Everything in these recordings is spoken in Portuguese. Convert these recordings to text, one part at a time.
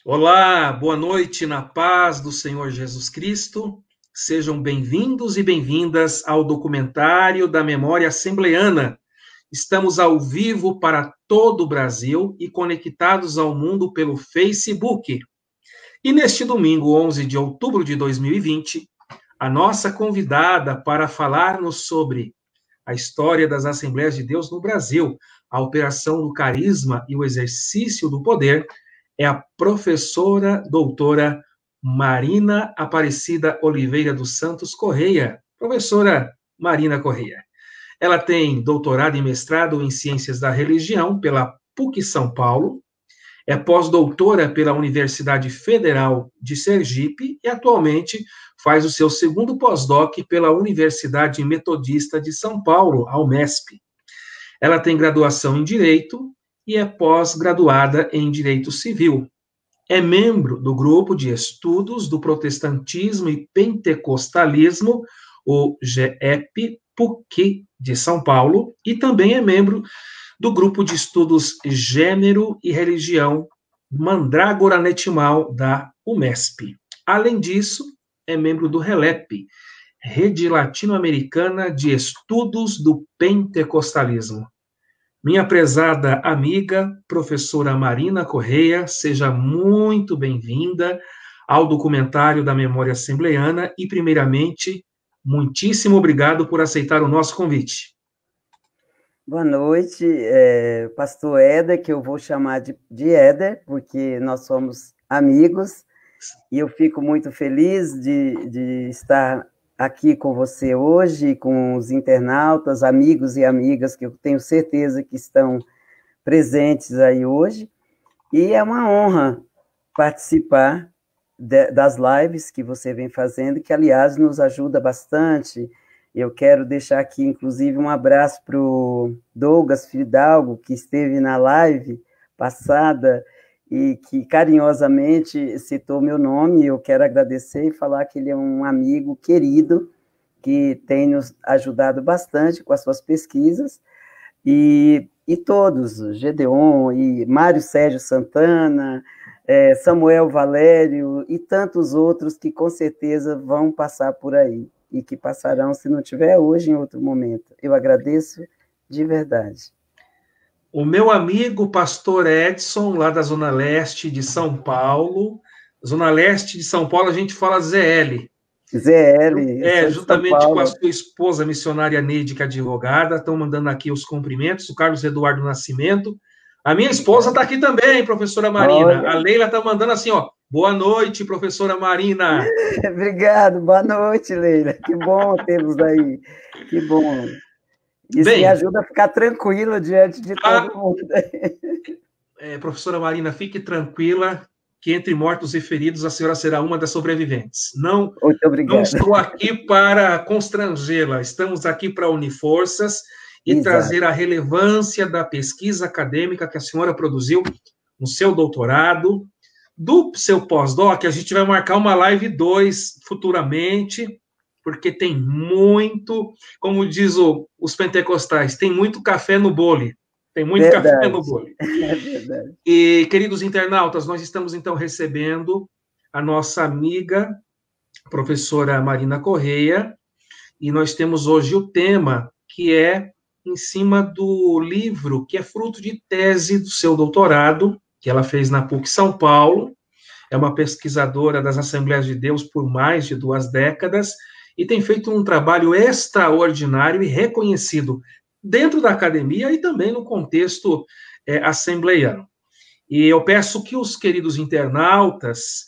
Olá, boa noite na paz do Senhor Jesus Cristo. Sejam bem-vindos e bem-vindas ao documentário da Memória Assembleana. Estamos ao vivo para todo o Brasil e conectados ao mundo pelo Facebook. E neste domingo, 11 de outubro de 2020, a nossa convidada para falar-nos sobre a história das Assembleias de Deus no Brasil, a operação do carisma e o exercício do poder, é a professora doutora Marina Aparecida Oliveira dos Santos Correia. Professora Marina Correia. Ela tem doutorado e mestrado em Ciências da Religião pela PUC São Paulo, é pós-doutora pela Universidade Federal de Sergipe e atualmente faz o seu segundo pós-doc pela Universidade Metodista de São Paulo, a UMESP. Ela tem graduação em Direito e é pós-graduada em Direito Civil. É membro do Grupo de Estudos do Protestantismo e Pentecostalismo, o GEP PUC de São Paulo, e também é membro do Grupo de Estudos Gênero e Religião Mandrágora Netimal da UMESP. Além disso, é membro do RELEP, Rede Latino-Americana de Estudos do Pentecostalismo. Minha prezada amiga, professora Marina Correia, seja muito bem-vinda ao documentário da Memória Assembleana e, primeiramente, muitíssimo obrigado por aceitar o nosso convite. Boa noite, pastor Éder, que eu vou chamar de Éder, porque nós somos amigos, e eu fico muito feliz de estar aqui com você hoje, com os internautas, amigos e amigas, que eu tenho certeza que estão presentes aí hoje, e é uma honra participar das lives que você vem fazendo, que, aliás, nos ajuda bastante. Eu quero deixar aqui, inclusive, um abraço para o Douglas Fidalgo, que esteve na live passada e que carinhosamente citou meu nome. Eu quero agradecer e falar que ele é um amigo querido, que tem nos ajudado bastante com as suas pesquisas, e todos, Gedeon, e Mário Sérgio Santana, Samuel Valério e tantos outros que com certeza vão passar por aí, e que passarão, se não tiver hoje, em outro momento. Eu agradeço de verdade. O meu amigo pastor Edson, lá da Zona Leste de São Paulo. Zona Leste de São Paulo, a gente fala ZL. ZL, Juntamente com a sua esposa, missionária Neide, que é advogada, estão mandando aqui os cumprimentos, o Carlos Eduardo Nascimento. A minha esposa está aqui também, professora Marina. Olha. A Leila está mandando assim, ó, boa noite, professora Marina. Obrigado, boa noite, Leila. Que bom tê-los aí, que bom. Isso me ajuda a ficar tranquila diante de todo mundo. Professora Marina, fique tranquila, que entre mortos e feridos a senhora será uma das sobreviventes. Não, não estou aqui para constrangê-la, estamos aqui para unir forças e trazer a relevância da pesquisa acadêmica que a senhora produziu no seu doutorado, do seu pós-doc. A gente vai marcar uma live 2 futuramente, porque tem muito, como diz os pentecostais, tem muito café no bole. Tem muito café no bolo. É verdade. E, queridos internautas, nós estamos, então, recebendo a nossa amiga, professora Marina Correia, e nós temos hoje o tema que é em cima do livro, que é fruto de tese do seu doutorado, que ela fez na PUC São Paulo. É uma pesquisadora das Assembleias de Deus por mais de 2 décadas e tem feito um trabalho extraordinário e reconhecido dentro da academia e também no contexto assembleiano. E eu peço que os queridos internautas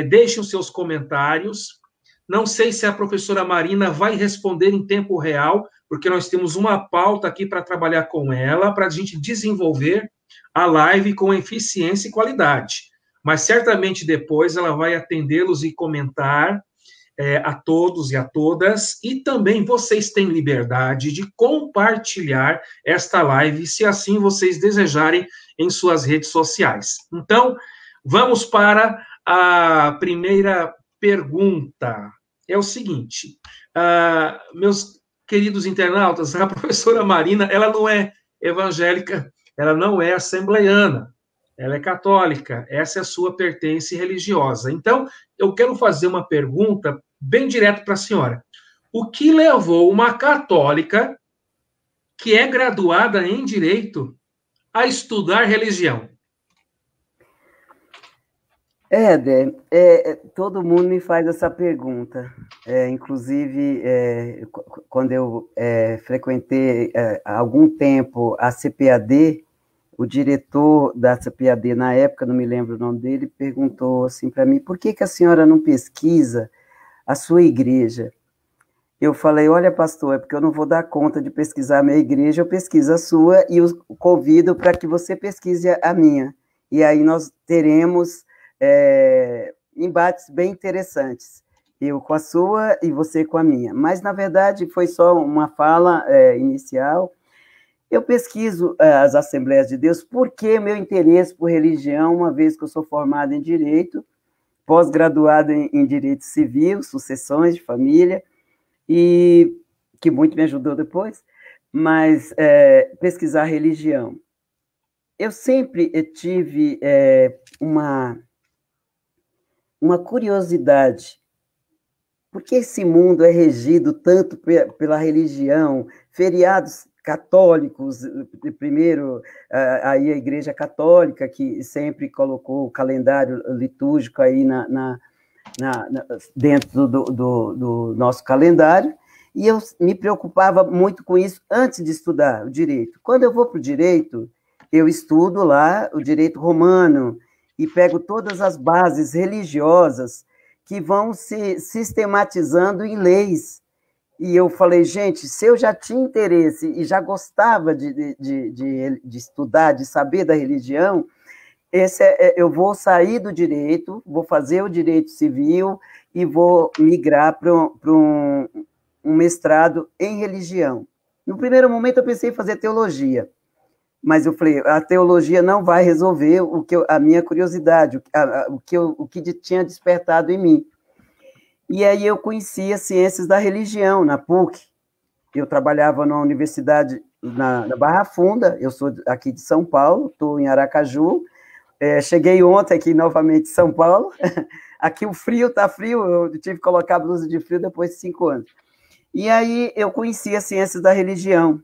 deixem os seus comentários. Não sei se a professora Marina vai responder em tempo real, porque nós temos uma pauta aqui para trabalhar com ela, para a gente desenvolver a live com eficiência e qualidade. Mas certamente depois ela vai atendê-los e comentar a todos e a todas, e também vocês têm liberdade de compartilhar esta live, se assim vocês desejarem, em suas redes sociais. Então, vamos para a primeira pergunta. É o seguinte, meus queridos internautas, a professora Marina, ela não é evangélica, ela não é assembleiana, Ela é católica, essa é a sua pertence religiosa. Então, eu quero fazer uma pergunta bem direta para a senhora. O que levou uma católica que é graduada em Direito a estudar religião? Éder, todo mundo me faz essa pergunta. Inclusive, quando eu frequentei há algum tempo a CPAD, o diretor da CPAD, na época, não me lembro o nome dele, perguntou assim para mim, por que a senhora não pesquisa a sua igreja? Eu falei, olha, pastor, é porque eu não vou dar conta de pesquisar a minha igreja, eu pesquiso a sua e eu convido para que você pesquise a minha. E aí nós teremos embates bem interessantes. Eu com a sua e você com a minha. Mas, na verdade, foi só uma fala inicial. Eu pesquiso as Assembleias de Deus porque meu interesse por religião, uma vez que eu sou formado em Direito, pós-graduado em Direito Civil, sucessões de família, e que muito me ajudou depois, mas pesquisar religião. Eu sempre tive uma curiosidade, porque esse mundo é regido tanto pela religião, feriados católicos, primeiro aí a Igreja Católica, que sempre colocou o calendário litúrgico aí dentro do nosso calendário, e eu me preocupava muito com isso antes de estudar o direito. Quando eu vou para o direito, eu estudo lá o direito romano e pego todas as bases religiosas que vão se sistematizando em leis. E eu falei, gente, se eu já tinha interesse e já gostava de estudar, de saber da religião, eu vou sair do direito, vou fazer o direito civil e vou migrar para um mestrado em religião. No primeiro momento, eu pensei em fazer teologia, mas eu falei, a teologia não vai resolver a minha curiosidade, o que tinha despertado em mim. E aí eu conheci as ciências da religião, na PUC. Eu trabalhava na universidade, na Barra Funda, eu sou aqui de São Paulo, estou em Aracaju. Cheguei ontem aqui novamente em São Paulo. Aqui o frio está frio, eu tive que colocar blusa de frio depois de 5 anos. E aí eu conheci as ciências da religião.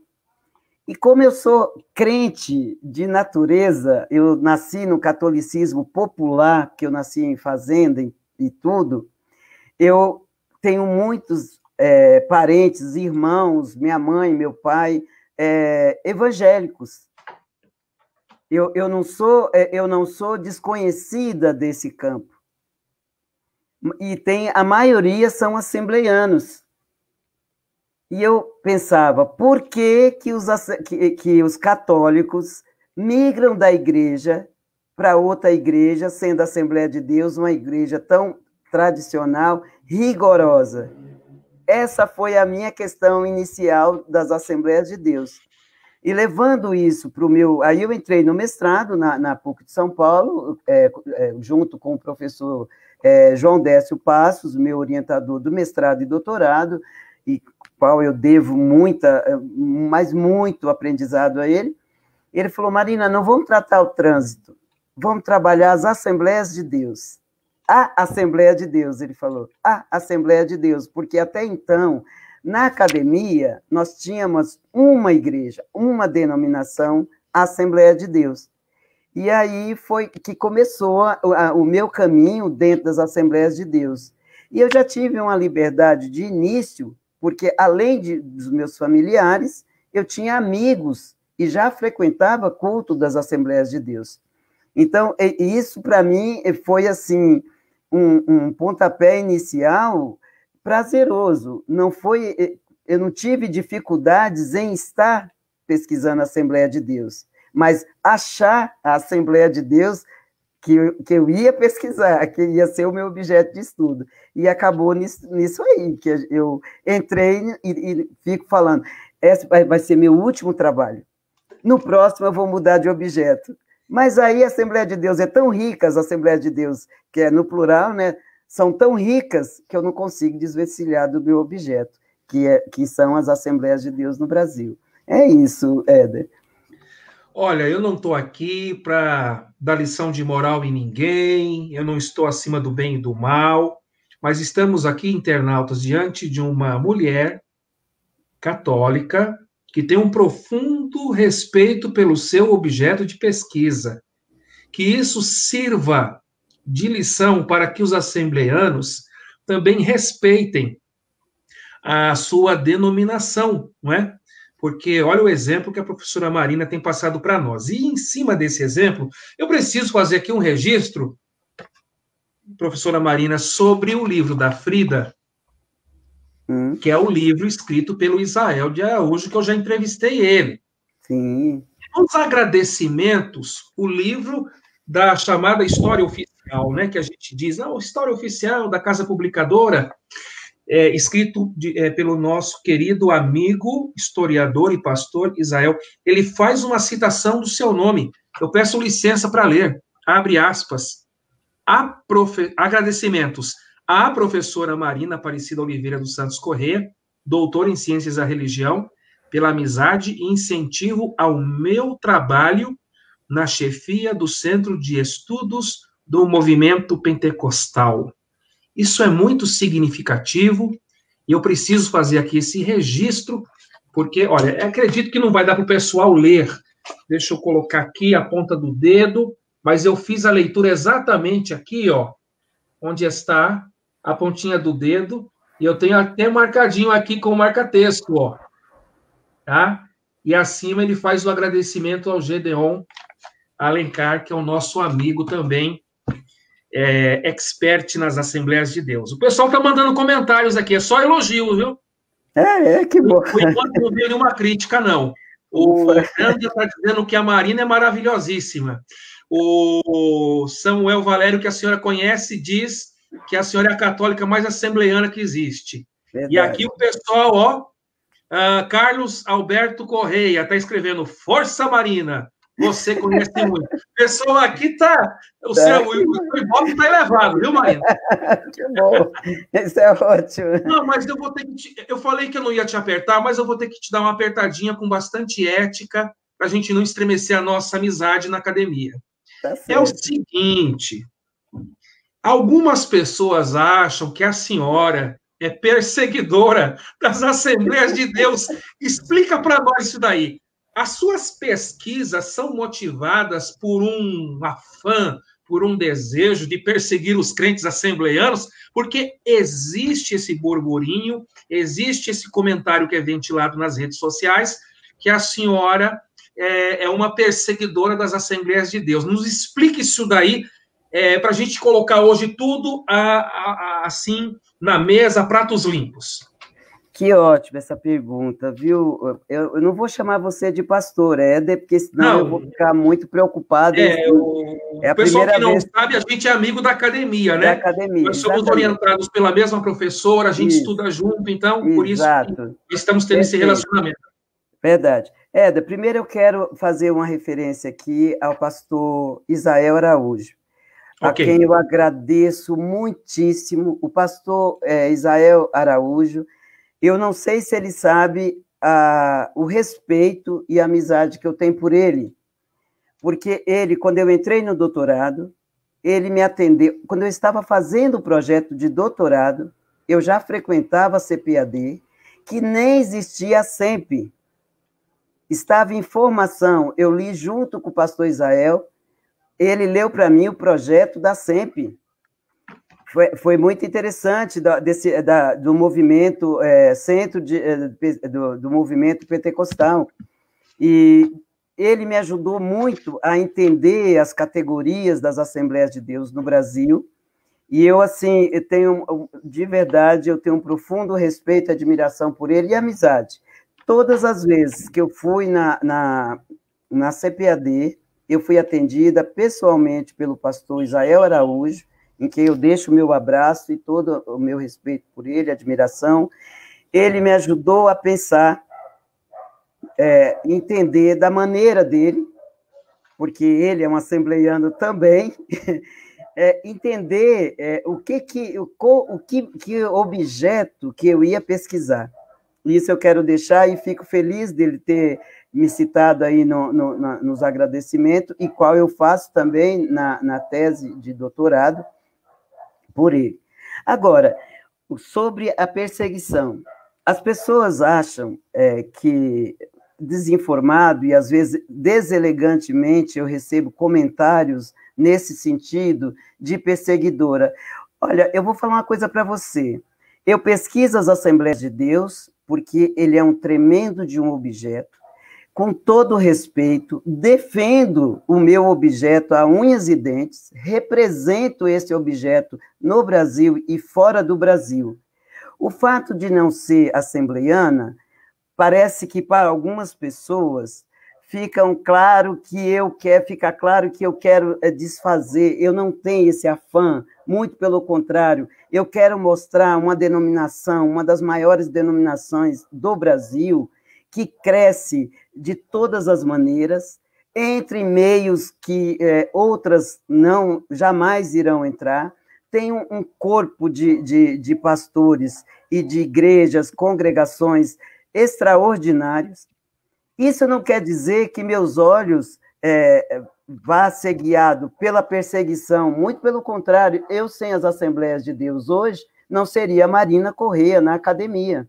E como eu sou crente de natureza, eu nasci no catolicismo popular, que eu nasci em fazenda e tudo, eu tenho muitos parentes, irmãos, minha mãe, meu pai, evangélicos. Eu não sou desconhecida desse campo. E a maioria são assembleianos. E eu pensava, por que os católicos migram da igreja para outra igreja, sendo a Assembleia de Deus uma igreja tão tradicional, rigorosa? Essa foi a minha questão inicial das Assembleias de Deus. E levando isso para o meu... Aí eu entrei no mestrado na PUC de São Paulo, junto com o professor João Décio Passos, meu orientador do mestrado e doutorado, e qual eu devo muito aprendizado a ele. Ele falou, Marina, não vamos tratar o trânsito, vamos trabalhar as Assembleias de Deus. A Assembleia de Deus, ele falou, a Assembleia de Deus, porque até então, na academia, nós tínhamos uma igreja, uma denominação, a Assembleia de Deus. E aí foi que começou o meu caminho dentro das Assembleias de Deus. E eu já tive uma liberdade de início, porque além dos meus familiares, eu tinha amigos e já frequentava culto das Assembleias de Deus. Então, isso para mim foi assim um pontapé inicial prazeroso. Eu não tive dificuldades em estar pesquisando a Assembleia de Deus, mas achar a Assembleia de Deus que eu ia pesquisar, que ia ser o meu objeto de estudo. E acabou nisso aí, que eu entrei e fico falando, esse vai ser meu último trabalho. No próximo eu vou mudar de objeto. Mas aí a Assembleia de Deus é tão rica, as Assembleias de Deus, que é no plural, né, são tão ricas que eu não consigo desvencilhar do meu objeto, que são as Assembleias de Deus no Brasil. É isso, Éder. Olha, eu não estou aqui para dar lição de moral em ninguém, eu não estou acima do bem e do mal, mas estamos aqui, internautas, diante de uma mulher católica que tem um profundo respeito pelo seu objeto de pesquisa. Que isso sirva de lição para que os assembleanos também respeitem a sua denominação, não é? Porque olha o exemplo que a professora Marina tem passado para nós. E em cima desse exemplo, eu preciso fazer aqui um registro, professora Marina, sobre o livro da Frida, que é o livro escrito pelo Israel de Araújo, que eu já entrevistei ele. Sim. Nos agradecimentos, o livro da chamada História Oficial, né, que a gente diz, não, História Oficial da Casa Publicadora, escrito pelo nosso querido amigo, historiador e pastor Israel, ele faz uma citação do seu nome. Eu peço licença para ler. Abre aspas. Agradecimentos à professora Marina Aparecida Oliveira dos Santos Corrêa, doutora em Ciências da Religião, pela amizade e incentivo ao meu trabalho na chefia do Centro de Estudos do Movimento Pentecostal. Isso é muito significativo e eu preciso fazer aqui esse registro, porque, olha, acredito que não vai dar para o pessoal ler. Deixa eu colocar aqui a ponta do dedo, mas eu fiz a leitura exatamente aqui, ó, onde está a pontinha do dedo, e eu tenho até marcadinho aqui com o marca-texto, ó, tá? E acima ele faz o agradecimento ao Gedeon Alencar, que é o nosso amigo também, expert nas Assembleias de Deus. O pessoal está mandando comentários aqui, é só elogio, viu? Que bom. Por enquanto não veio nenhuma crítica, não. O Branda está dizendo que a Marina é maravilhosíssima. O Samuel Valério, que a senhora conhece, diz que a senhora é a católica mais assembleiana que existe. Verdade. E aqui o pessoal, ó, Carlos Alberto Correia está escrevendo, Força Marina, você conhece muito. Pessoal, aqui tá. O Ibope está elevado, viu, Marina? Que bom. Isso é ótimo. Não, mas eu vou ter que. Eu falei que eu não ia te apertar, mas eu vou ter que te dar uma apertadinha com bastante ética, para a gente não estremecer a nossa amizade na academia. Tá certo. É o seguinte: algumas pessoas acham que a senhora é perseguidora das Assembleias de Deus. Explica para nós isso daí. As suas pesquisas são motivadas por um afã, por um desejo de perseguir os crentes assembleianos, porque existe esse burburinho, existe esse comentário que é ventilado nas redes sociais, que a senhora é uma perseguidora das Assembleias de Deus. Nos explique isso daí, para a gente colocar hoje tudo assim na mesa, pratos limpos. Que ótimo essa pergunta, viu? Eu não vou chamar você de pastor, Éder, porque senão eu vou ficar muito preocupado. O pessoal que não sabe, a gente é amigo da academia, né? Da academia, nós somos exatamente orientados pela mesma professora, a gente estuda junto, então, por isso estamos tendo esse relacionamento. Verdade. Éder, primeiro eu quero fazer uma referência aqui ao pastor Israel Araújo, a quem eu agradeço muitíssimo. O pastor Israel Araújo, eu não sei se ele sabe o respeito e a amizade que eu tenho por ele, porque ele, quando eu entrei no doutorado, ele me atendeu. Quando eu estava fazendo o projeto de doutorado, eu já frequentava a CPAD, que nem existia a SEMP. Estava em formação, eu li junto com o pastor Israel, ele leu para mim o projeto da SEMP. Foi muito interessante do movimento, centro do movimento pentecostal. E ele me ajudou muito a entender as categorias das Assembleias de Deus no Brasil. E eu, assim, de verdade, eu tenho um profundo respeito e admiração por ele e amizade. Todas as vezes que eu fui na CPAD, eu fui atendida pessoalmente pelo pastor Israel Araújo, em que eu deixo o meu abraço e todo o meu respeito por ele, admiração. Ele me ajudou a pensar, entender da maneira dele, porque ele é um assembleiano também, entender que objeto que eu ia pesquisar. Isso eu quero deixar e fico feliz dele ter me citado aí nos agradecimentos, e qual eu faço também na tese de doutorado por ele. Agora, sobre a perseguição, as pessoas acham que, desinformado, e às vezes deselegantemente, eu recebo comentários nesse sentido de perseguidora. Olha, eu vou falar uma coisa para você. Eu pesquiso as Assembleias de Deus, porque ele é um tremendo de um objeto, com todo respeito, defendo o meu objeto a unhas e dentes, represento esse objeto no Brasil e fora do Brasil. O fato de não ser assembleiana, parece que para algumas pessoas fica claro que eu quero desfazer, eu não tenho esse afã, muito pelo contrário, eu quero mostrar uma denominação, uma das maiores denominações do Brasil, que cresce de todas as maneiras, entre meios que outras jamais irão entrar, tem um corpo de pastores e de igrejas, congregações extraordinários. Isso não quer dizer que meus olhos vá ser guiado pela perseguição, muito pelo contrário, eu sem as Assembleias de Deus hoje, não seria Marina Correia na academia.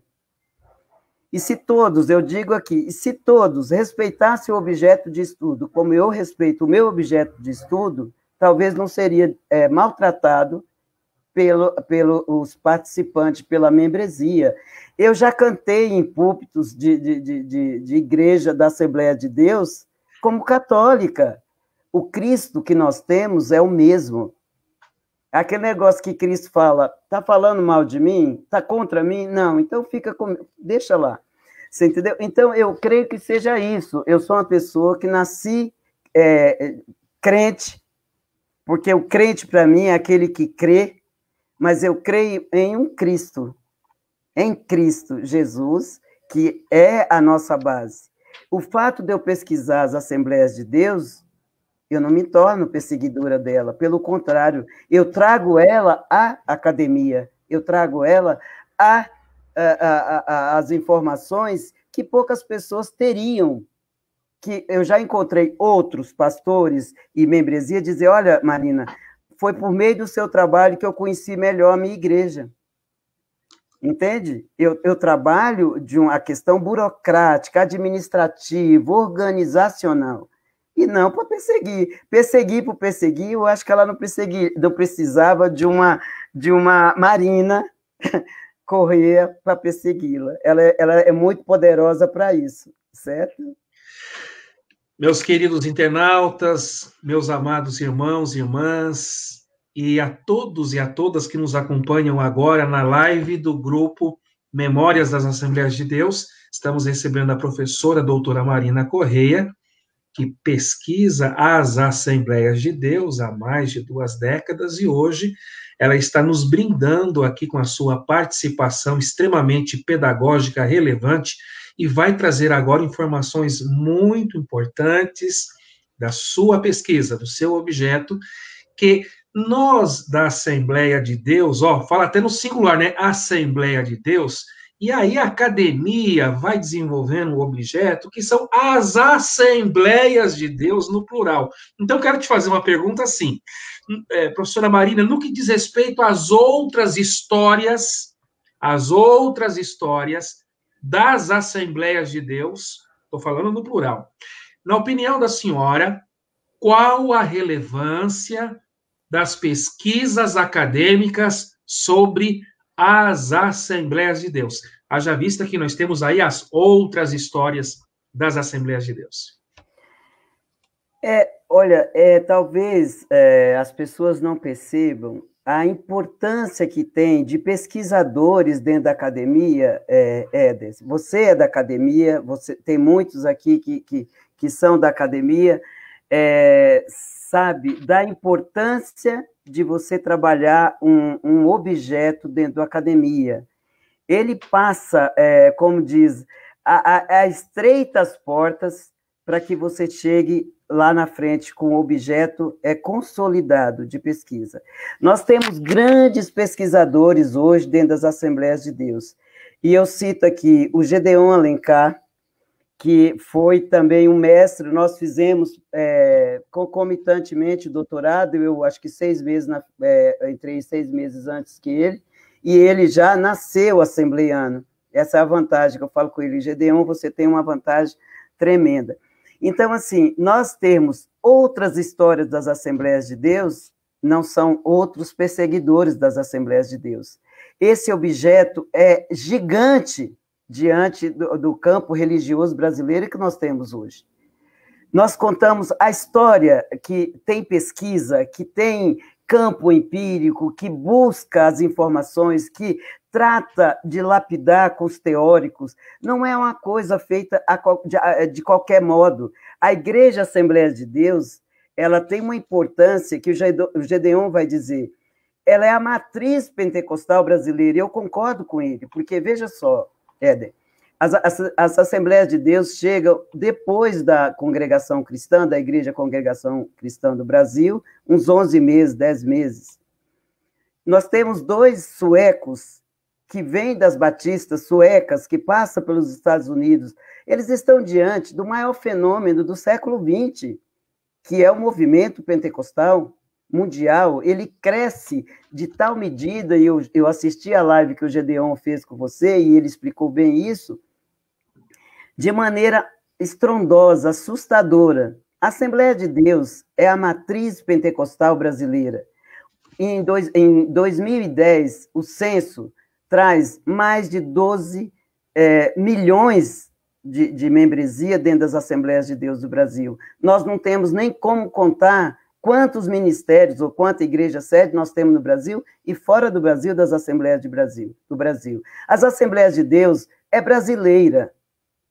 E se todos, eu digo aqui, se todos respeitassem o objeto de estudo, como eu respeito o meu objeto de estudo, talvez não seria maltratado pelos participantes, pela membresia. Eu já cantei em púlpitos de igreja da Assembleia de Deus como católica. O Cristo que nós temos é o mesmo. Aquele negócio que Cristo fala, está falando mal de mim? Está contra mim? Não, então deixa lá. Você entendeu? Então, eu creio que seja isso. Eu sou uma pessoa que nasci crente, porque o crente, para mim, é aquele que crê, mas eu creio em um Cristo, em Cristo Jesus, que é a nossa base. O fato de eu pesquisar as Assembleias de Deus, eu não me torno perseguidora dela, pelo contrário, eu trago ela à academia, eu trago ela às informações que poucas pessoas teriam, que eu já encontrei outros pastores e membresia dizer, olha, Marina, foi por meio do seu trabalho que eu conheci melhor a minha igreja. Entende? Eu trabalho de uma questão burocrática, administrativa, organizacional, e não para perseguir. Perseguir por perseguir, eu acho que ela não precisava de uma Marina Correia para persegui-la. Ela é muito poderosa para isso, certo? Meus queridos internautas, meus amados irmãos e irmãs, e a todos e a todas que nos acompanham agora na live do grupo Memórias das Assembleias de Deus, estamos recebendo a professora doutora Marina Correia, que pesquisa as Assembleias de Deus há mais de 2 décadas, e hoje ela está nos brindando aqui com a sua participação extremamente pedagógica, relevante, e vai trazer agora informações muito importantes da sua pesquisa, do seu objeto, que nós da Assembleia de Deus, fala até no singular, né? Assembleia de Deus, e aí a academia vai desenvolvendo o objeto, que são as Assembleias de Deus no plural. Então, quero te fazer uma pergunta assim, professora Marina, no que diz respeito às outras histórias das Assembleias de Deus, estou falando no plural. Na opinião da senhora, qual a relevância das pesquisas acadêmicas sobre as Assembleias de Deus? Haja vista que nós temos aí as outras histórias das Assembleias de Deus. Olha, talvez as pessoas não percebam a importância que tem de pesquisadores dentro da academia, Éder. Você é da academia, tem muitos aqui que são da academia, sabe, da importância de você trabalhar um objeto dentro da academia. Ele passa, como diz, a estreitas portas para que você chegue lá na frente com o objeto consolidado de pesquisa. Nós temos grandes pesquisadores hoje dentro das Assembleias de Deus. E eu cito aqui o Gedeon Alencar, que foi também um mestre. Nós fizemos concomitantemente o doutorado, eu acho que 6 meses, entrei 6 meses antes que ele, e ele já nasceu assembleiano. Essa é a vantagem que eu falo com ele. Gedeon, você tem uma vantagem tremenda. Então, assim, nós temos outras histórias das Assembleias de Deus, não são outros perseguidores das Assembleias de Deus. Esse objeto é gigante diante do campo religioso brasileiro que nós temos hoje. Nós contamos a história que tem pesquisa, que tem campo empírico, que busca as informações, que trata de lapidar com os teóricos. Não é uma coisa feita de qualquer modo. A Igreja Assembleia de Deus, ela tem uma importância que o Gedeon vai dizer. Ela é a matriz pentecostal brasileira, e eu concordo com ele, porque, veja só, Éder, as Assembleias de Deus chegam depois da congregação cristã, da Igreja Congregação Cristã do Brasil, uns 11 meses, 10 meses. Nós temos 2 suecos que vêm das batistas suecas, que passam pelos Estados Unidos. Eles estão diante do maior fenômeno do século XX, que é o movimento pentecostal mundial. Ele cresce de tal medida, e eu assisti a live que o Gedeon fez com você, e ele explicou bem isso, de maneira estrondosa, assustadora. A Assembleia de Deus é a matriz pentecostal brasileira. Em 2010, o censo traz mais de 12 milhões de membresia dentro das Assembleias de Deus do Brasil. Nós não temos nem como contar quantos ministérios ou quanta igreja sede nós temos no Brasil e fora do Brasil, das Assembleias do Brasil. As Assembleias de Deus é brasileira,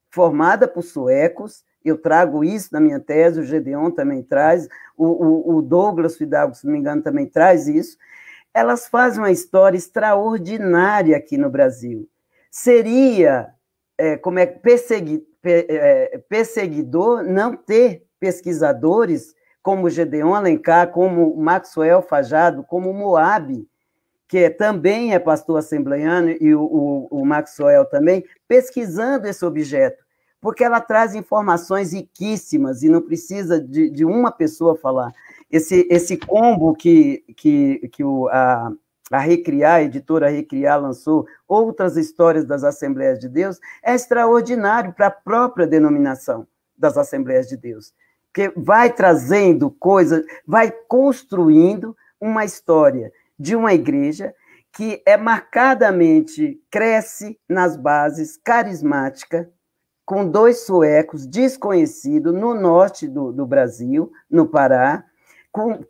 formada por suecos. Eu trago isso na minha tese, o Gedeon também traz, o Douglas Fidalgo, se não me engano, também traz isso. Elas fazem uma história extraordinária aqui no Brasil. Seria perseguidor não ter pesquisadores como Gedeon Alencar, como Maxwell Fajado, como Moab, que também é pastor assembleiano, e o Maxwell também, pesquisando esse objeto, porque ela traz informações riquíssimas e não precisa de uma pessoa falar. Esse combo que a Recriar, a editora Recriar lançou, Outras Histórias das Assembleias de Deus, é extraordinário para a própria denominação das Assembleias de Deus, que vai trazendo coisas, vai construindo uma história de uma igreja que marcadamente cresce nas bases, carismática, com 2 suecos desconhecidos no norte do Brasil, no Pará,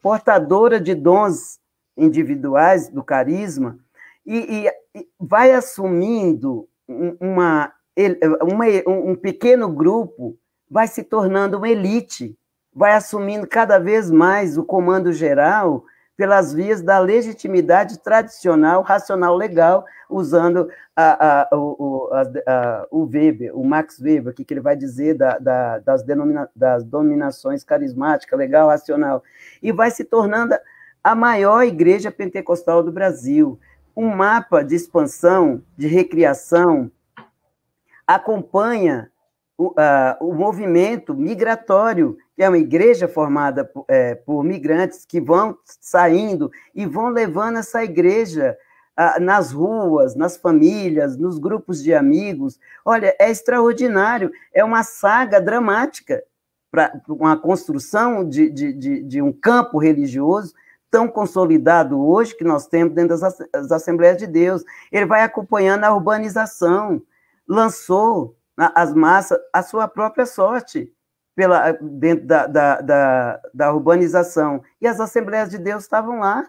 portadora de dons individuais do carisma, e vai assumindo um pequeno grupo, vai se tornando uma elite, vai assumindo cada vez mais o comando geral pelas vias da legitimidade tradicional, racional, legal, usando o Weber, o Max Weber, que ele vai dizer das dominações carismática, legal, racional, e vai se tornando a maior igreja pentecostal do Brasil. Um mapa de expansão, de recriação, acompanha o movimento migratório, que é uma igreja formada por migrantes que vão saindo e vão levando essa igreja nas ruas, nas famílias, nos grupos de amigos. Olha, é extraordinário, é uma saga dramática para uma construção de um campo religioso tão consolidado hoje que nós temos dentro das Assembleias de Deus. Ele vai acompanhando a urbanização, lançou as massas a sua própria sorte dentro da urbanização. E as Assembleias de Deus estavam lá,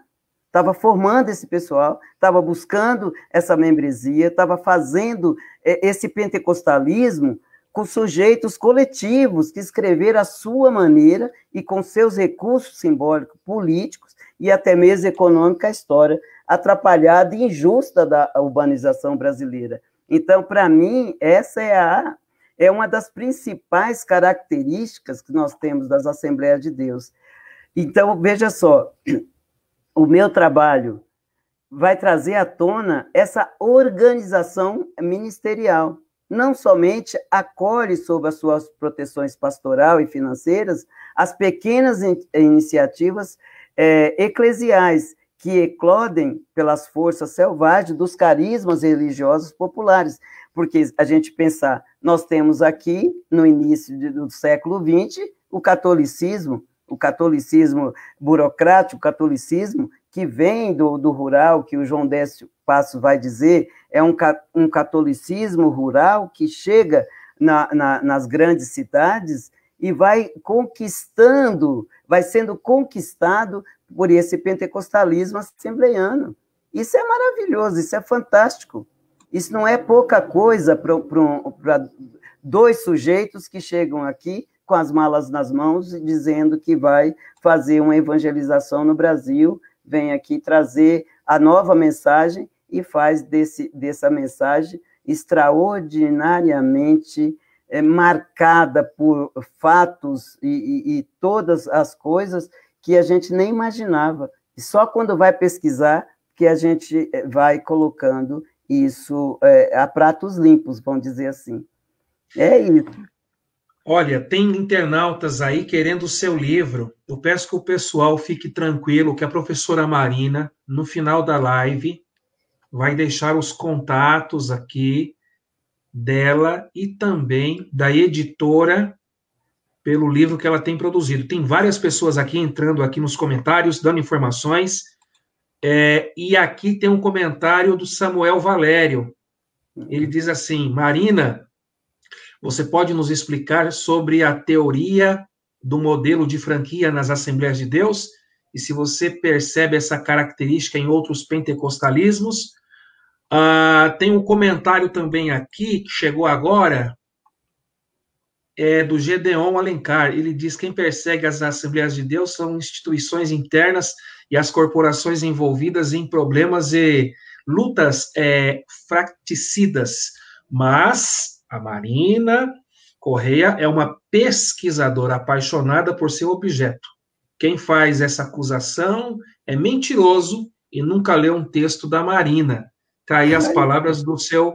estava formando esse pessoal, estava buscando essa membresia, estava fazendo esse pentecostalismo com sujeitos coletivos que escreveram à sua maneira e com seus recursos simbólicos, políticos e até mesmo econômicos a história atrapalhada e injusta da urbanização brasileira. Então, para mim, essa é uma das principais características que nós temos das Assembleias de Deus. Então, veja só, o meu trabalho vai trazer à tona essa organização ministerial. não somente acolhe sob as suas proteções pastoral e financeiras as pequenas iniciativas eclesiais que eclodem pelas forças selvagens dos carismas religiosos populares. Porque a gente pensar, nós temos aqui, no início do século XX, o catolicismo burocrático, o catolicismo que vem do rural, que o João Décio Passos vai dizer, é um catolicismo rural que chega nas grandes cidades e vai conquistando, vai sendo conquistado por esse pentecostalismo assembleiano. Isso é maravilhoso, isso é fantástico. Isso não é pouca coisa para dois sujeitos que chegam aqui com as malas nas mãos, dizendo que vai fazer uma evangelização no Brasil, vem aqui trazer a nova mensagem e faz dessa mensagem extraordinariamente marcada por fatos e todas as coisas que a gente nem imaginava. E só quando vai pesquisar que a gente vai colocando isso a pratos limpos, vamos dizer assim. É isso. Olha, tem internautas aí querendo o seu livro. Eu peço que o pessoal fique tranquilo, que a professora Marina, no final da live, vai deixar os contatos aqui dela e também da editora pelo livro que ela tem produzido. Tem várias pessoas aqui entrando aqui nos comentários, dando informações. E aqui tem um comentário do Samuel Valério. Ele diz assim: Marina, você pode nos explicar sobre a teoria do modelo de franquia nas Assembleias de Deus? E se você percebe essa característica em outros pentecostalismos? Tem um comentário também aqui, que chegou agora, do Gedeon Alencar. Ele diz que quem persegue as Assembleias de Deus são instituições internas e as corporações envolvidas em problemas e lutas fratricidas. Mas a Marina Correia é uma pesquisadora apaixonada por seu objeto. Quem faz essa acusação é mentiroso e nunca leu um texto da Marina. Está aí as palavras do seu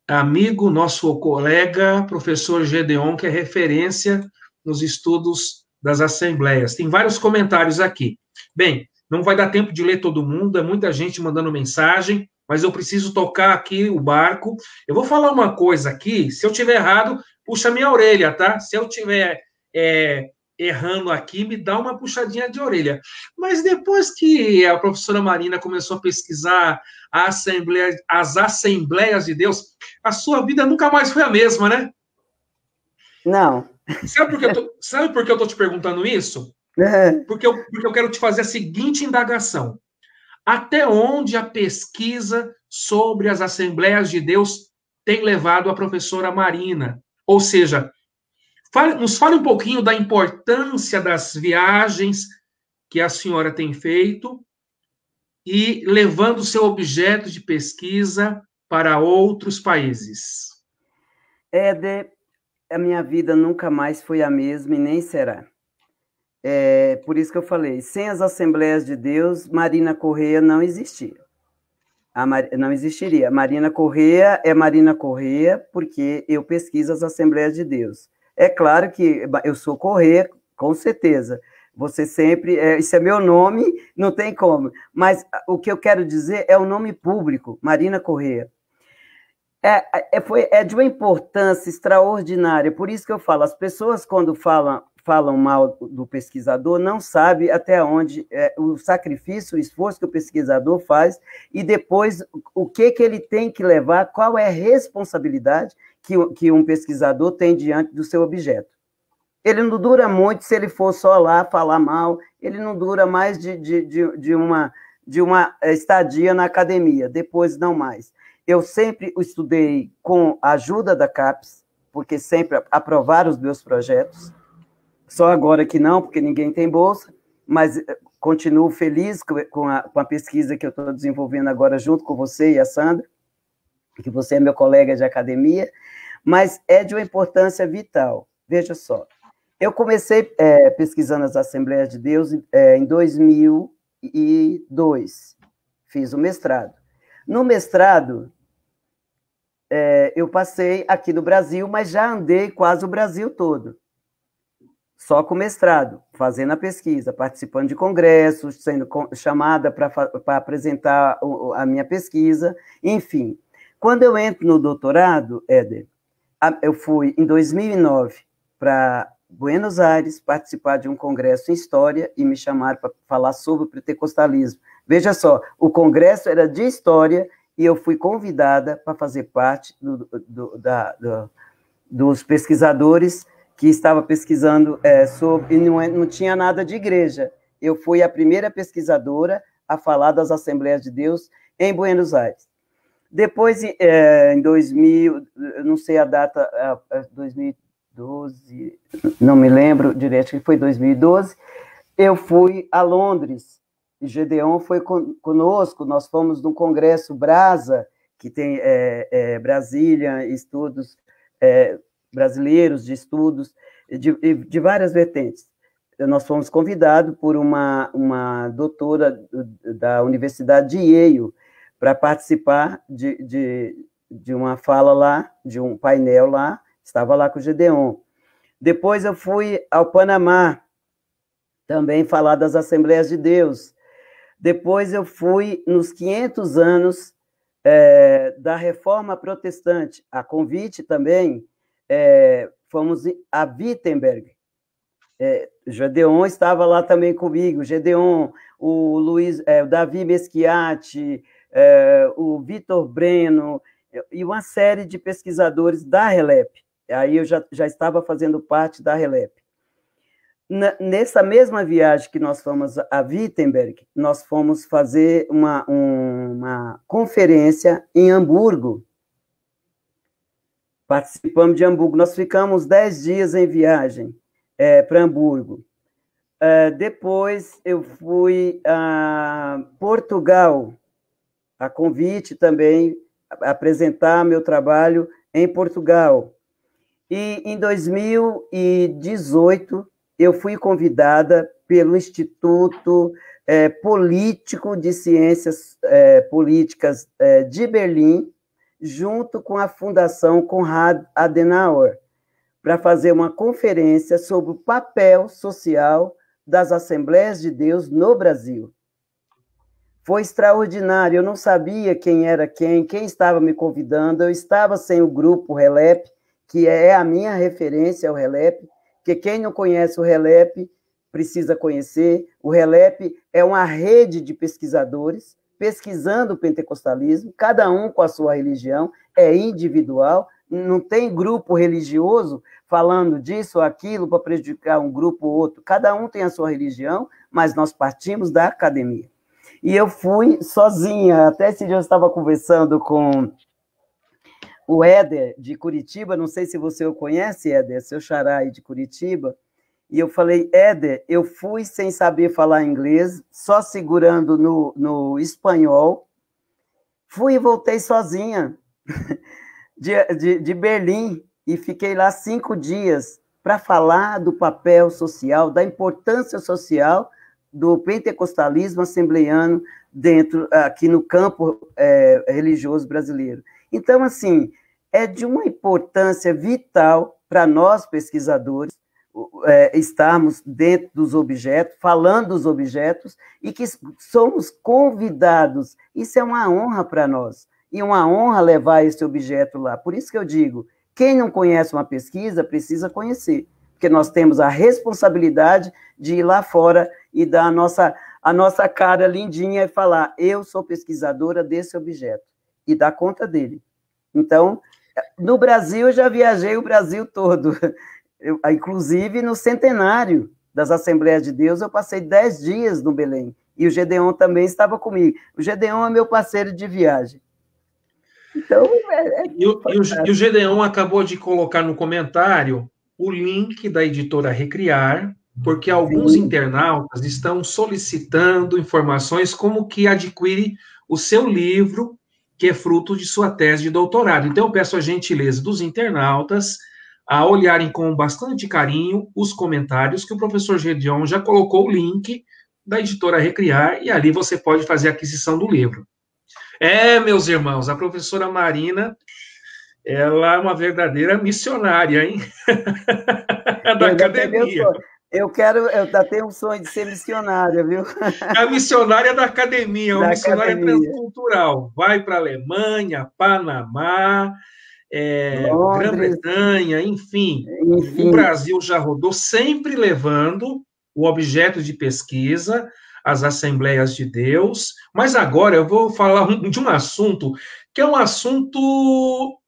amigo, nosso colega, professor Gedeon, que é referência nos estudos das Assembleias. Tem vários comentários aqui. Bem, não vai dar tempo de ler todo mundo, é muita gente mandando mensagem, mas eu preciso tocar aqui o barco. Eu vou falar uma coisa aqui, se eu tiver errado, puxa minha orelha, tá? Se eu tiver errando aqui, me dá uma puxadinha de orelha. Mas depois que a professora Marina começou a pesquisar as Assembleias de Deus, a sua vida nunca mais foi a mesma, né? Não. Sabe por que eu estou te perguntando isso? Porque eu quero te fazer a seguinte indagação. Até onde a pesquisa sobre as Assembleias de Deus tem levado a professora Marina? Ou seja, nos fale um pouquinho da importância das viagens que a senhora tem feito e levando seu objeto de pesquisa para outros países. Éder, a minha vida nunca mais foi a mesma e nem será. Por isso que eu falei, sem as Assembleias de Deus, Marina Correia não existia. Não existiria. Marina Correia é Marina Correia porque eu pesquiso as Assembleias de Deus. É claro que eu sou Correia, com certeza. Você sempre... isso é meu nome, não tem como. Mas o que eu quero dizer é o nome público, Marina Correia. É de uma importância extraordinária. Por isso que eu falo, as pessoas, quando falam mal do pesquisador, não sabem até onde o sacrifício, o esforço que o pesquisador faz e depois o que ele tem que levar, qual é a responsabilidade que um pesquisador tem diante do seu objeto. Ele não dura muito se ele for só lá falar mal, ele não dura mais de uma estadia na academia, depois não mais. Eu sempre estudei com a ajuda da CAPES, porque sempre aprovaram os meus projetos, só agora que não, porque ninguém tem bolsa, mas continuo feliz com a pesquisa que eu estou desenvolvendo agora junto com você e a Sandra, que você é meu colega de academia, mas é de uma importância vital. Veja só, eu comecei pesquisando as Assembleias de Deus em 2002, fiz o mestrado. No mestrado, eu passei aqui no Brasil, mas já andei quase o Brasil todo. Só com mestrado, fazendo a pesquisa, participando de congressos, sendo chamada para apresentar a minha pesquisa, enfim. Quando eu entro no doutorado, Éder, eu fui em 2009 para Buenos Aires participar de um congresso em História e me chamaram para falar sobre o pentecostalismo. Veja só, o congresso era de História e eu fui convidada para fazer parte dos pesquisadores que estava pesquisando sobre, e não tinha nada de igreja. Eu fui a primeira pesquisadora a falar das Assembleias de Deus em Buenos Aires. Depois, em 2000, eu não sei a data, 2012, não me lembro direito, acho que foi 2012, eu fui a Londres, e Gedeon foi conosco, nós fomos num congresso Brasa, que tem Brasília, estudos brasileiros de estudos, de várias vertentes. Nós fomos convidados por uma doutora da Universidade de Yale para participar de uma fala lá, de um painel lá, estava lá com o Gedeon. Depois eu fui ao Panamá, também falar das Assembleias de Deus. Depois eu fui nos 500 anos da Reforma Protestante, a convite também, fomos a Wittenberg. Gedeon estava lá também comigo, Gedeon, o Davi Meschiati, o Vitor Breno, e uma série de pesquisadores da RELEP. Aí eu já estava fazendo parte da RELEP. Nessa mesma viagem que nós fomos a Wittenberg, nós fomos fazer uma conferência em Hamburgo. Participamos de Hamburgo. Nós ficamos 10 dias em viagem para Hamburgo. Depois eu fui a Portugal, a convite também, apresentar meu trabalho em Portugal. E em 2018, eu fui convidada pelo Instituto Político de Ciências Políticas de Berlim, junto com a Fundação Konrad Adenauer, para fazer uma conferência sobre o papel social das Assembleias de Deus no Brasil. Foi extraordinário, eu não sabia quem era quem estava me convidando, eu estava sem o grupo RELEP, que é a minha referência ao RELEP, que quem não conhece o RELEP precisa conhecer. O RELEP é uma rede de pesquisadores pesquisando o pentecostalismo, cada um com a sua religião, é individual, não tem grupo religioso falando disso ou aquilo para prejudicar um grupo ou outro, cada um tem a sua religião, mas nós partimos da academia. E eu fui sozinha, até esse dia eu estava conversando com o Éder, de Curitiba, não sei se você o conhece, Éder, seu xará aí de Curitiba, e eu falei, Éder, eu fui sem saber falar inglês, só segurando no espanhol, fui e voltei sozinha de Berlim, e fiquei lá 5 dias para falar do papel social, da importância social do pentecostalismo assembleiano aqui no campo religioso brasileiro. Então, assim, é de uma importância vital para nós, pesquisadores, estarmos dentro dos objetos, falando dos objetos, e que somos convidados. Isso é uma honra para nós, e uma honra levar esse objeto lá. Por isso que eu digo, quem não conhece uma pesquisa, precisa conhecer, porque nós temos a responsabilidade de ir lá fora e dar a nossa cara lindinha e falar, eu sou pesquisadora desse objeto, e dar conta dele. Então, no Brasil, eu já viajei o Brasil todo, inclusive no centenário das Assembleias de Deus, eu passei 10 dias no Belém, e o Gedeon também estava comigo. O Gedeon é meu parceiro de viagem. Então, e o Gedeon acabou de colocar no comentário o link da editora Recriar, porque alguns internautas estão solicitando informações como que adquire o seu livro, que é fruto de sua tese de doutorado. Então, eu peço a gentileza dos internautas a olharem com bastante carinho os comentários, que o professor Gedeon já colocou o link da editora Recriar, e ali você pode fazer a aquisição do livro. Meus irmãos, a professora Marina Ela é uma verdadeira missionária, hein? Da Eu ainda tenho meu academia. sonho. Eu ainda tenho um sonho de ser missionária, viu? É a missionária da academia, uma Da missionária academia. transcultural. Vai para a Alemanha, Panamá, Londres, Grã-Bretanha, enfim. O enfim. Brasil já rodou, sempre levando o objeto de pesquisa às Assembleias de Deus. Mas agora eu vou falar de um assunto que é um assunto.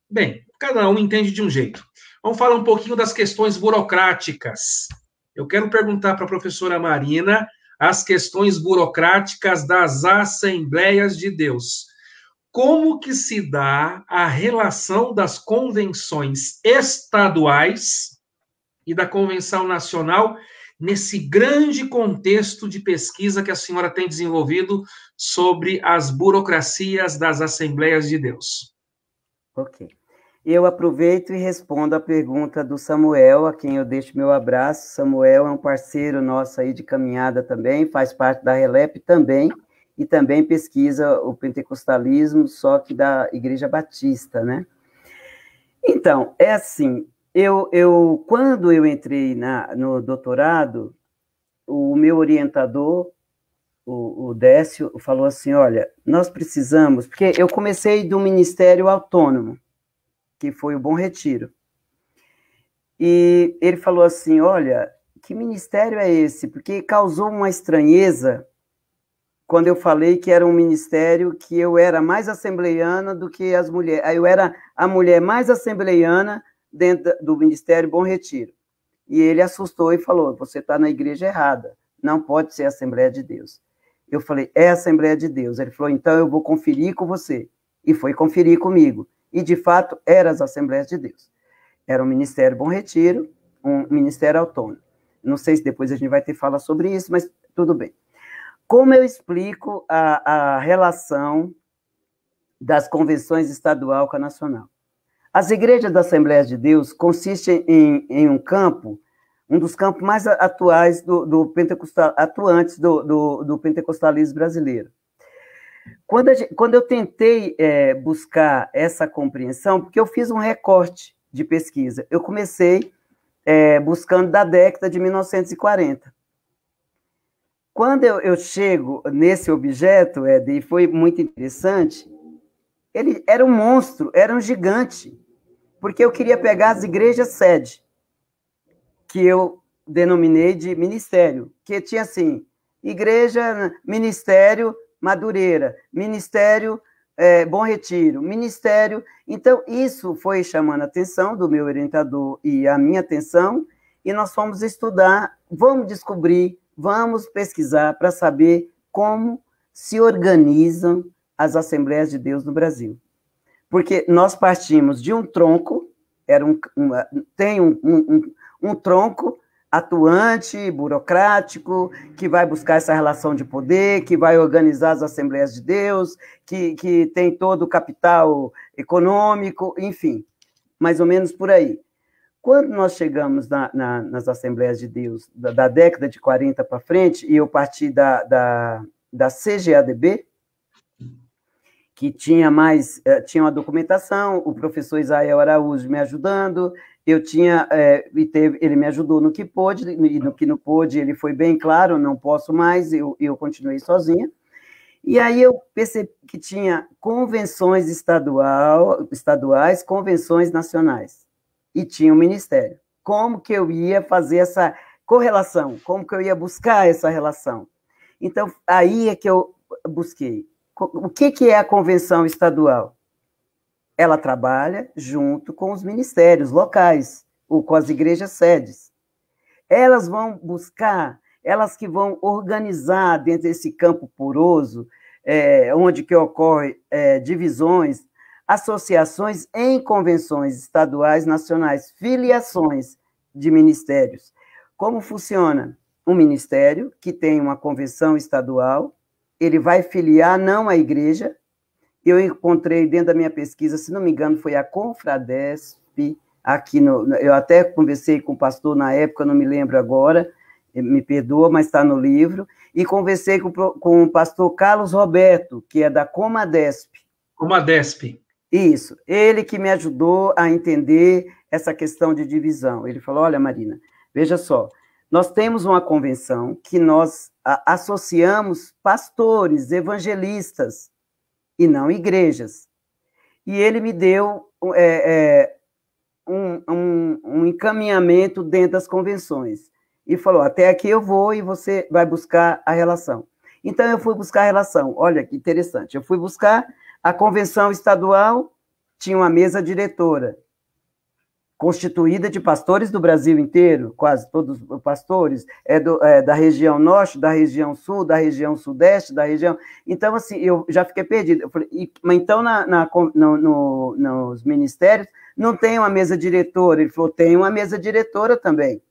Bem, cada um entende de um jeito. Vamos falar um pouquinho das questões burocráticas. Eu quero perguntar para a professora Marina as questões burocráticas das Assembleias de Deus. Como que se dá a relação das convenções estaduais e da Convenção Nacional nesse grande contexto de pesquisa que a senhora tem desenvolvido sobre as burocracias das Assembleias de Deus? Ok. Eu aproveito e respondo a pergunta do Samuel, a quem eu deixo meu abraço. Samuel é um parceiro nosso aí de caminhada também, faz parte da RELEP também, e também pesquisa o pentecostalismo, só que da Igreja Batista, né? Então, é assim, quando eu entrei no doutorado, o meu orientador, o Décio, falou assim, olha, nós precisamos, porque eu comecei do Ministério Autônomo, que foi o Bom Retiro. E ele falou assim, olha, que ministério é esse? Porque causou uma estranheza quando eu falei que era um ministério que eu era mais assembleiana do que as mulheres. Eu era a mulher mais assembleiana dentro do Ministério Bom Retiro. E ele assustou e falou, você está na igreja errada, não pode ser Assembleia de Deus. Eu falei, é Assembleia de Deus. Ele falou, então eu vou conferir com você. E foi conferir comigo. E, de fato, eram as Assembleias de Deus. Era um Ministério Bom Retiro, um Ministério Autônomo. Não sei se depois a gente vai ter fala sobre isso, mas tudo bem. Como eu explico a relação das convenções estadual com a nacional? As igrejas da Assembleia de Deus consistem em um campo, um dos campos mais atuais atuantes do pentecostalismo brasileiro. Quando eu tentei buscar essa compreensão, porque eu fiz um recorte de pesquisa, eu comecei buscando da década de 1940. Quando eu chego nesse objeto, e foi muito interessante, ele era um monstro, era um gigante, porque eu queria pegar as igrejas sede, que eu denominei de ministério, que tinha assim, igreja, ministério, Madureira, Ministério Bom Retiro, Ministério... Então, isso foi chamando a atenção do meu orientador e a minha atenção, e nós fomos estudar, vamos descobrir, vamos pesquisar para saber como se organizam as Assembleias de Deus no Brasil. Porque nós partimos de um tronco, tem um tronco atuante, burocrático, que vai buscar essa relação de poder, que vai organizar as Assembleias de Deus, que tem todo o capital econômico, enfim, mais ou menos por aí. Quando nós chegamos nas Assembleias de Deus, da década de 40 para frente, e eu parti da CGADB, que tinha uma documentação, o professor Isael Araújo me ajudando, eu tinha, ele me ajudou no que pôde, e no que não pôde, ele foi bem claro, não posso mais, eu continuei sozinha. E aí eu percebi que tinha convenções estaduais, convenções nacionais, e tinha um ministério. Como que eu ia fazer essa correlação? Como que eu ia buscar essa relação? Então, aí é que eu busquei. O que é a convenção estadual? Ela trabalha junto com os ministérios locais, ou com as igrejas sedes. Elas vão buscar, elas que vão organizar dentro desse campo poroso, onde que ocorrem divisões, associações em convenções estaduais, nacionais, filiações de ministérios. Como funciona? Um ministério que tem uma convenção estadual, ele vai filiar não à igreja. Eu encontrei dentro da minha pesquisa, se não me engano, foi a Confradesp, eu até conversei com o pastor na época, não me lembro agora, me perdoa, mas está no livro, e conversei com o pastor Carlos Roberto, que é da Comadesp. Comadesp. Isso, ele que me ajudou a entender essa questão de divisão. Ele falou, olha, Marina, veja só, nós temos uma convenção que nós associamos pastores, evangelistas, e não igrejas. E ele me deu um encaminhamento dentro das convenções. E falou, até aqui eu vou e você vai buscar a relação. Então, eu fui buscar a relação. Olha que interessante. Eu fui buscar a convenção estadual, tinha uma mesa diretora, constituída de pastores do Brasil inteiro, quase todos os pastores, da região norte, da região sul, da região sudeste, da região... Então, assim, eu já fiquei perdido. Eu falei, mas então, nos ministérios, não tem uma mesa diretora? Ele falou, tem uma mesa diretora também.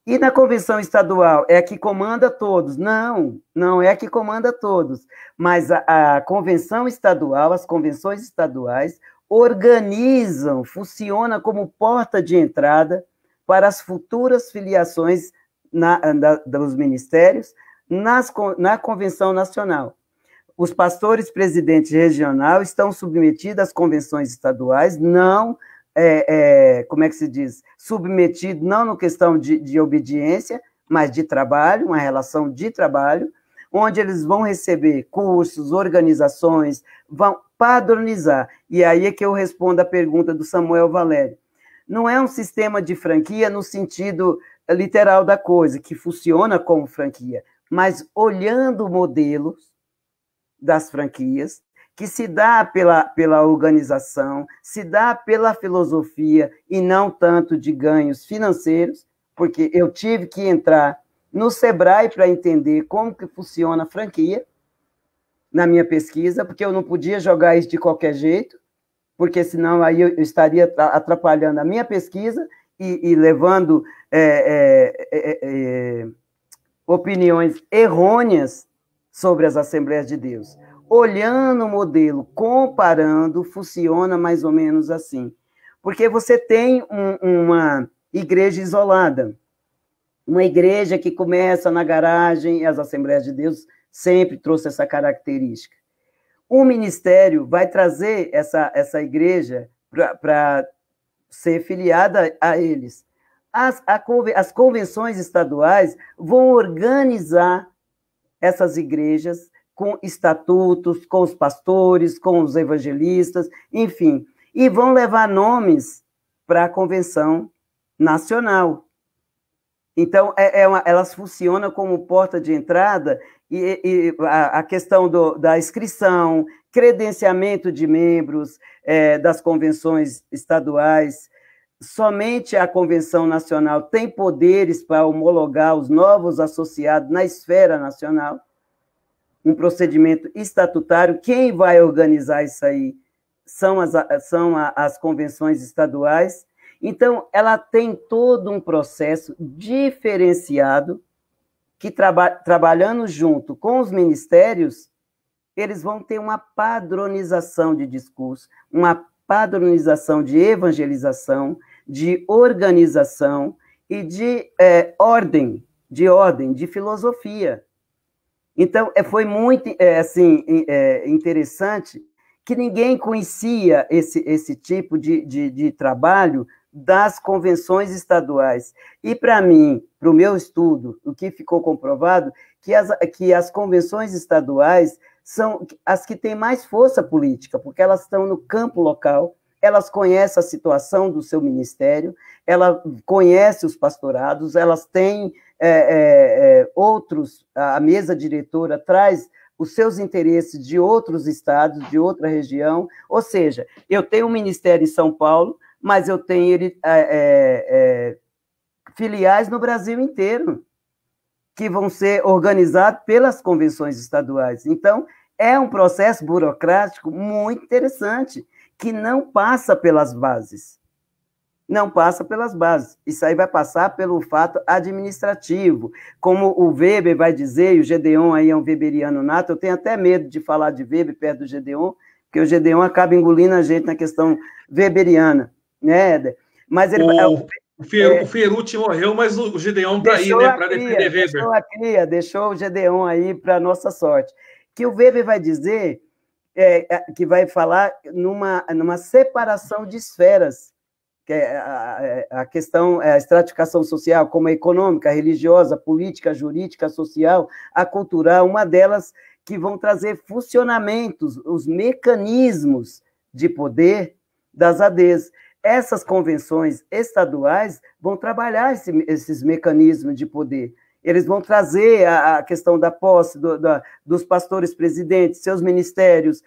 E na convenção estadual, é a que comanda todos? Não, não é a que comanda todos. Mas a convenção estadual, as convenções estaduais, organizam, funciona como porta de entrada para as futuras filiações dos ministérios na convenção nacional. Os pastores presidentes regional estão submetidos às convenções estaduais, não... como é que se diz? Submetido não na questão de obediência, mas de trabalho, uma relação de trabalho, onde eles vão receber cursos, organizações, vão padronizar. E aí é que eu respondo a pergunta do Samuel Valério. Não é um sistema de franquia no sentido literal da coisa, que funciona como franquia, mas olhando modelos das franquias, que se dá pela organização, se dá pela filosofia e não tanto de ganhos financeiros, porque eu tive que entrar no Sebrae para entender como que funciona a franquia na minha pesquisa, porque eu não podia jogar isso de qualquer jeito, porque senão aí eu estaria atrapalhando a minha pesquisa e levando opiniões errôneas sobre as Assembleias de Deus. Olhando o modelo, comparando, funciona mais ou menos assim. Porque você tem uma igreja isolada, uma igreja que começa na garagem, e as Assembleias de Deus sempre trouxe essa característica. O ministério vai trazer essa igreja para ser filiada a eles. As convenções estaduais vão organizar essas igrejas com estatutos, com os pastores, com os evangelistas, enfim, e vão levar nomes para a convenção nacional. Então, elas funcionam como porta de entrada, e a questão da inscrição, credenciamento de membros das convenções estaduais, somente a convenção nacional tem poderes para homologar os novos associados na esfera nacional, um procedimento estatutário. Quem vai organizar isso aí são as convenções estaduais. Então, ela tem todo um processo diferenciado que, trabalhando junto com os ministérios, eles vão ter uma padronização de discurso, uma padronização de evangelização, de organização e de ordem, de filosofia. Então, foi muito interessante que ninguém conhecia esse tipo de trabalho das convenções estaduais. E, para mim, para o meu estudo, o que ficou comprovado, que as convenções estaduais são as que têm mais força política, porque elas estão no campo local, elas conhecem a situação do seu ministério, ela conhece os pastorados, elas têm outros, a mesa diretora traz os seus interesses de outros estados, de outra região, ou seja, eu tenho um ministério em São Paulo, mas eu tenho filiais no Brasil inteiro, que vão ser organizados pelas convenções estaduais. Então, é um processo burocrático muito interessante, que não passa pelas bases. Não passa pelas bases. Isso aí vai passar pelo fato administrativo. Como o Weber vai dizer, e o Gedeon aí é um weberiano nato, eu tenho até medo de falar de Weber perto do Gedeon, porque o Gedeon acaba engolindo a gente na questão weberiana, né, Éder? Mas ele... O Feruti morreu, mas o Gedeon está aí, né, para defender Weber. Deixou o Gedeon aí para nossa sorte. Que o Weber vai dizer que vai falar numa separação de esferas, que é a questão, a estratificação social, como a econômica, a religiosa, a política, a jurídica, a social, a cultural, uma delas que vão trazer funcionamentos, os mecanismos de poder das ADs. Essas convenções estaduais vão trabalhar esses mecanismos de poder. Eles vão trazer a questão da posse dos pastores presidentes, seus ministérios,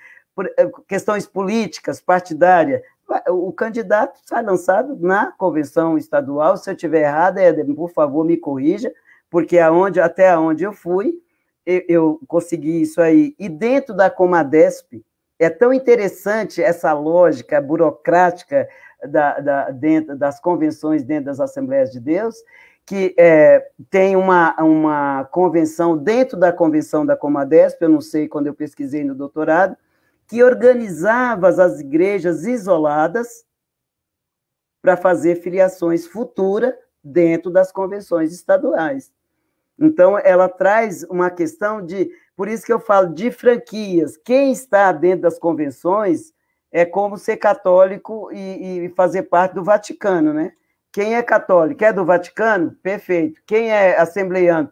questões políticas, partidárias. O candidato sai lançado na convenção estadual. Se eu estiver errado, por favor, me corrija, porque até onde eu fui, eu consegui isso aí. E dentro da Comadesp, é tão interessante essa lógica burocrática dentro das convenções, dentro das Assembleias de Deus, que tem uma convenção, dentro da convenção da Comadesp, eu não sei, quando eu pesquisei no doutorado, que organizava as igrejas isoladas para fazer filiações futuras dentro das convenções estaduais. Então, ela traz uma questão por isso que eu falo de franquias. Quem está dentro das convenções é como ser católico e fazer parte do Vaticano, né? Quem é católico é do Vaticano? Perfeito. Quem é assembleiano?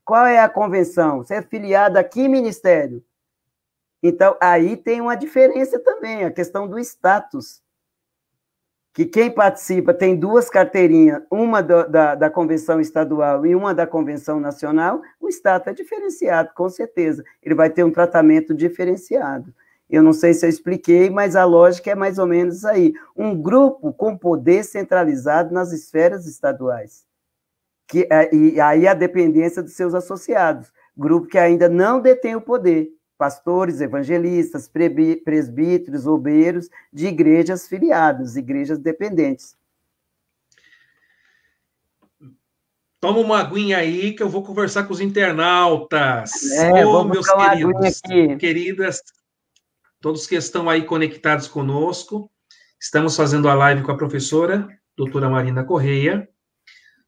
Qual é a convenção? Você é filiado a que ministério? Então, aí tem uma diferença também, a questão do status. Que quem participa tem duas carteirinhas, uma da convenção estadual e uma da convenção nacional, o status é diferenciado, com certeza. Ele vai ter um tratamento diferenciado. Eu não sei se eu expliquei, mas a lógica é mais ou menos aí. Um grupo com poder centralizado nas esferas estaduais. E aí a dependência dos seus associados. Grupo que ainda não detém o poder. Pastores, evangelistas, presbíteros, obreiros de igrejas filiadas, igrejas dependentes. Toma uma aguinha aí que eu vou conversar com os internautas. Meus queridos, queridas, todos que estão aí conectados conosco, estamos fazendo a live com a professora, doutora Marina Correia,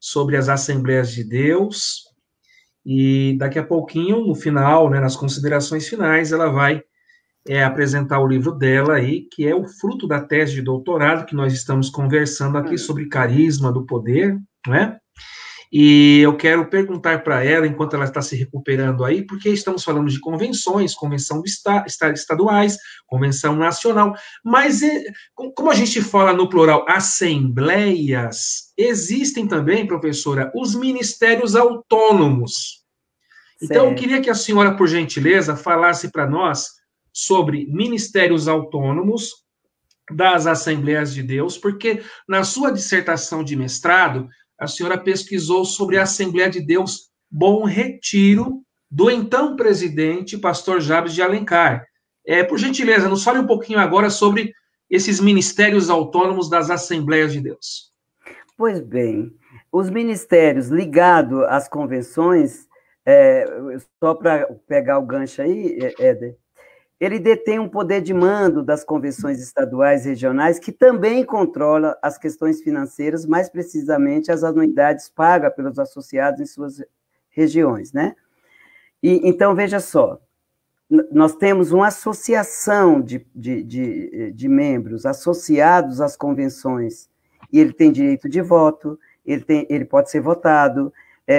sobre as Assembleias de Deus. E daqui a pouquinho, no final, né, nas considerações finais, ela vai apresentar o livro dela aí, que é o fruto da tese de doutorado, que nós estamos conversando aqui sobre carisma do poder, né? E eu quero perguntar para ela, enquanto ela está se recuperando aí, porque estamos falando de convenções, convenção estaduais, convenção nacional, mas como a gente fala no plural, assembleias, existem também, professora, os ministérios autônomos. Então, eu queria que a senhora, por gentileza, falasse para nós sobre ministérios autônomos das Assembleias de Deus, porque na sua dissertação de mestrado, a senhora pesquisou sobre a Assembleia de Deus Bom Retiro, do então presidente, pastor Jabes de Alencar. Por gentileza, nos fale um pouquinho agora sobre esses ministérios autônomos das Assembleias de Deus. Pois bem, os ministérios ligados às convenções, só para pegar o gancho aí, Éder, ele detém um poder de mando das convenções estaduais e regionais, que também controla as questões financeiras, mais precisamente as anuidades pagas pelos associados em suas regiões, né? Então, veja só, nós temos uma associação de membros associados às convenções, e ele tem direito de voto, ele pode ser votado,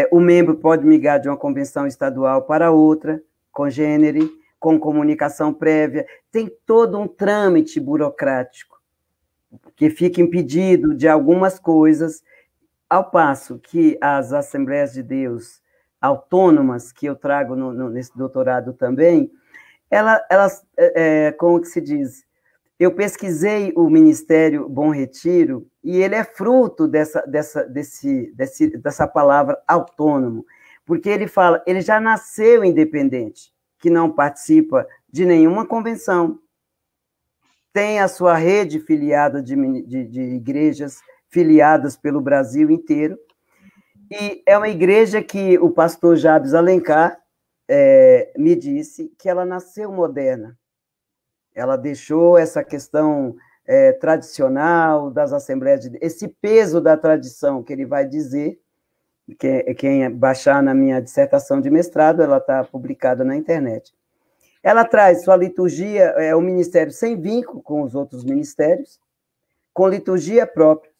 o membro pode migrar de uma convenção estadual para outra, congênere, com comunicação prévia, tem todo um trâmite burocrático que fica impedido de algumas coisas, ao passo que as Assembleias de Deus autônomas, que eu trago nesse doutorado também, elas como que se diz? Eu pesquisei o Ministério Bom Retiro e ele é fruto dessa palavra autônomo, porque ele já nasceu independente, que não participa de nenhuma convenção, tem a sua rede filiada de igrejas filiadas pelo Brasil inteiro, e é uma igreja que o pastor Jabes Alencar me disse que ela nasceu moderna, ela deixou essa questão tradicional das Assembleias de Deus, esse peso da tradição que ele vai dizer. Quem baixar na minha dissertação de mestrado, ela está publicada na internet. Ela traz sua liturgia, é um ministério sem vínculo com os outros ministérios, com liturgia própria,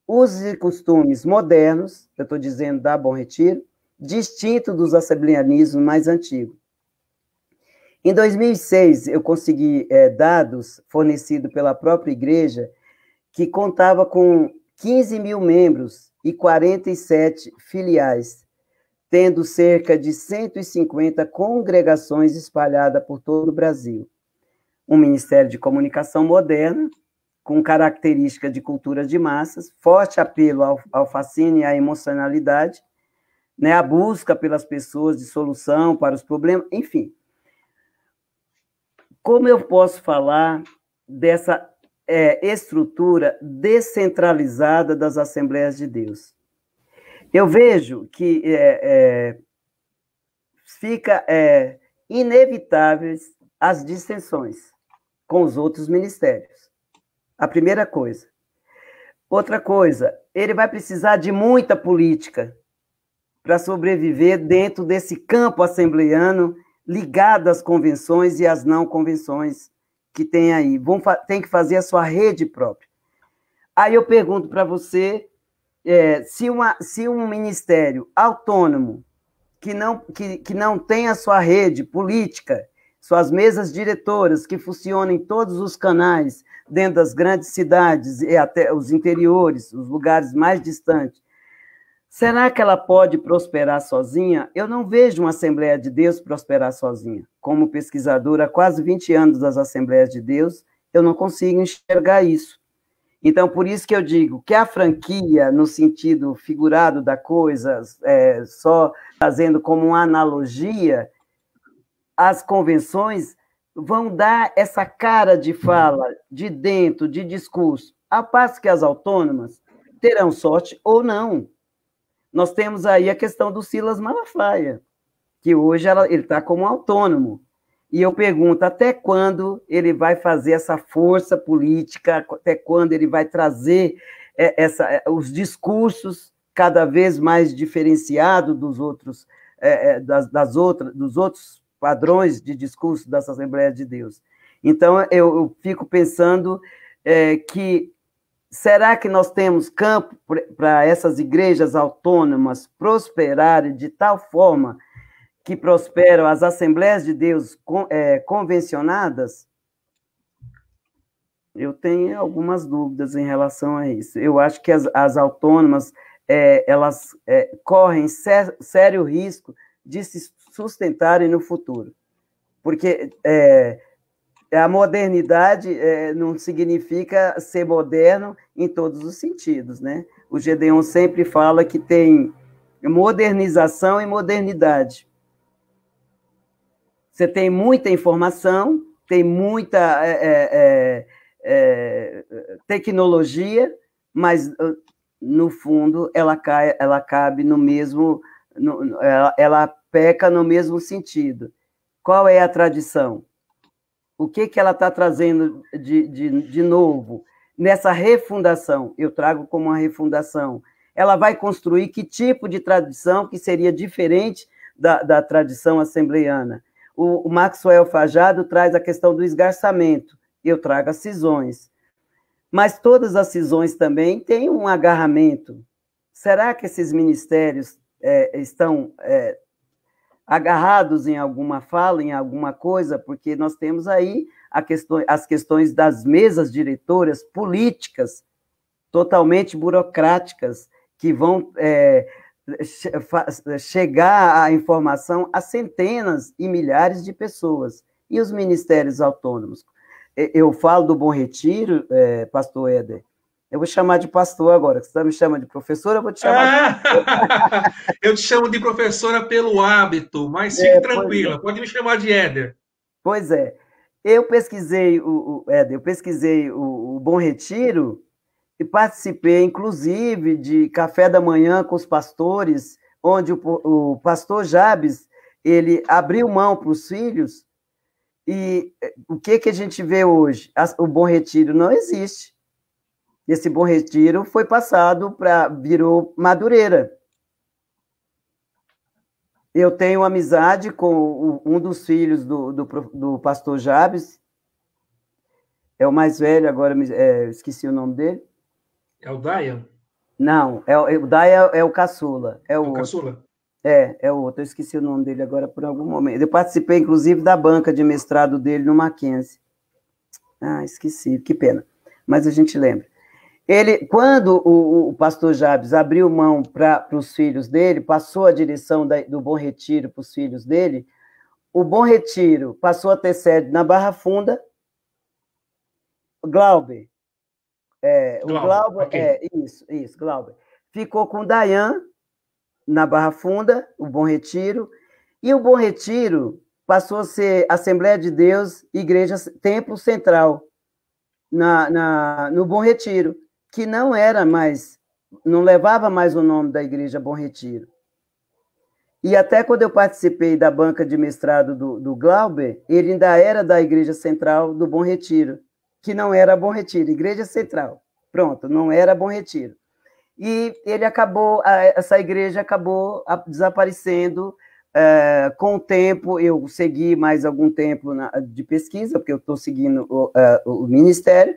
usos e costumes modernos, eu estou dizendo da Bom Retiro, distinto dos assembleanismos mais antigos. Em 2006, eu consegui dados fornecidos pela própria igreja, que contava com 15 mil membros e 47 filiais, tendo cerca de 150 congregações espalhadas por todo o Brasil. Um ministério de comunicação moderna, com característica de cultura de massas, forte apelo ao fascínio e à emocionalidade, né, a busca pelas pessoas de solução para os problemas, enfim. Como eu posso falar dessa estrutura descentralizada das Assembleias de Deus? Eu vejo que fica inevitáveis as dissensões com os outros ministérios. A primeira coisa. Outra coisa, ele vai precisar de muita política para sobreviver dentro desse campo assembleiano ligado às convenções e às não convenções que tem aí. Tem que fazer a sua rede própria. Aí eu pergunto para você, se um ministério autônomo que não tem a sua rede política, suas mesas diretoras que funcionam em todos os canais, dentro das grandes cidades e até os interiores, os lugares mais distantes, será que ela pode prosperar sozinha? Eu não vejo uma Assembleia de Deus prosperar sozinha. Como pesquisadora há quase 20 anos das Assembleias de Deus, eu não consigo enxergar isso. Então, por isso que eu digo que a franquia, no sentido figurado da coisa, só fazendo como uma analogia, as convenções vão dar essa cara de fala, de dentro, de discurso, ao passo que as autônomas terão sorte ou não. Nós temos aí a questão do Silas Malafaia, que hoje ele está como autônomo. E eu pergunto, até quando ele vai fazer essa força política, até quando ele vai trazer os discursos cada vez mais diferenciados dos outros, dos outros padrões de discurso das Assembleias de Deus. Então, eu fico pensando que será que nós temos campo para essas igrejas autônomas prosperarem de tal forma que prosperam as Assembleias de Deus convencionadas? Eu tenho algumas dúvidas em relação a isso. Eu acho que as autônomas elas correm sério risco de se sustentarem no futuro, porque a modernidade não significa ser moderno em todos os sentidos, né? O Gedeon sempre fala que tem modernização e modernidade. Você tem muita informação, tem muita tecnologia, mas, no fundo, ela cabe no mesmo... ela peca no mesmo sentido. Qual é a tradição? O que ela está trazendo de novo? Nessa refundação, eu trago como uma refundação. Ela vai construir que tipo de tradição que seria diferente da tradição assembleiana? O Maxwell Fajado traz a questão do esgarçamento, eu trago as cisões. Mas todas as cisões também têm um agarramento. Será que esses ministérios estão agarrados em alguma fala, em alguma coisa? Porque nós temos aí as questões das mesas diretoras políticas, totalmente burocráticas, que vão chegar a informação a centenas e milhares de pessoas. E os ministérios autônomos? Eu falo do Bom Retiro, pastor Éder. Eu vou chamar de pastor agora. Você me chama de professora, eu vou te chamar de... Eu te chamo de professora pelo hábito, mas fique tranquila, pode me chamar de Éder. Pois é. Eu pesquisei, Éder, o Bom Retiro e participei, inclusive, de café da manhã com os pastores, onde o pastor Jabes, ele abriu mão para os filhos, e o que a gente vê hoje? O Bom Retiro não existe. Esse Bom Retiro foi passado virou Madureira. Eu tenho amizade com um dos filhos do pastor Jabes, é o mais velho, agora esqueci o nome dele. É o Dayan? Não, o Daia é o caçula, é o É o outro. caçula? É o outro, eu esqueci o nome dele agora por algum momento. Eu participei, inclusive, da banca de mestrado dele no Mackenzie. Ah, esqueci, que pena. Mas a gente lembra. Ele, quando o pastor Jabes abriu mão para os filhos dele, passou a direção do Bom Retiro para os filhos dele, o Bom Retiro passou a ter sede na Barra Funda. Glauber, o Glauber, Glauber, ok. isso, Glauber. Ficou com o Dayan na Barra Funda, o Bom Retiro, e o Bom Retiro passou a ser Assembleia de Deus, Igreja Templo Central, no Bom Retiro, que não era mais, não levava mais o nome da Igreja Bom Retiro. E até quando eu participei da banca de mestrado do Glauber, ele ainda era da Igreja Central do Bom Retiro, que não era Bom Retiro, Igreja Central. Pronto, não era Bom Retiro. E essa igreja acabou desaparecendo. Com o tempo, eu segui mais algum tempo de pesquisa, porque eu estou seguindo o ministério,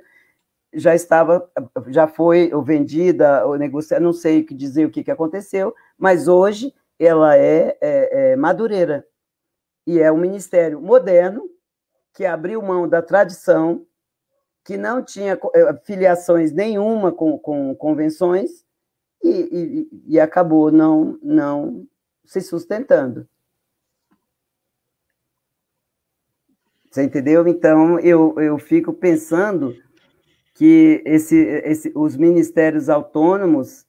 já foi vendida, ou negociada, não sei dizer o que aconteceu, mas hoje ela é Madureira, e é um ministério moderno, que abriu mão da tradição, que não tinha filiações nenhuma com convenções, e acabou não se sustentando. Você entendeu? Então, eu fico pensando que os ministérios autônomos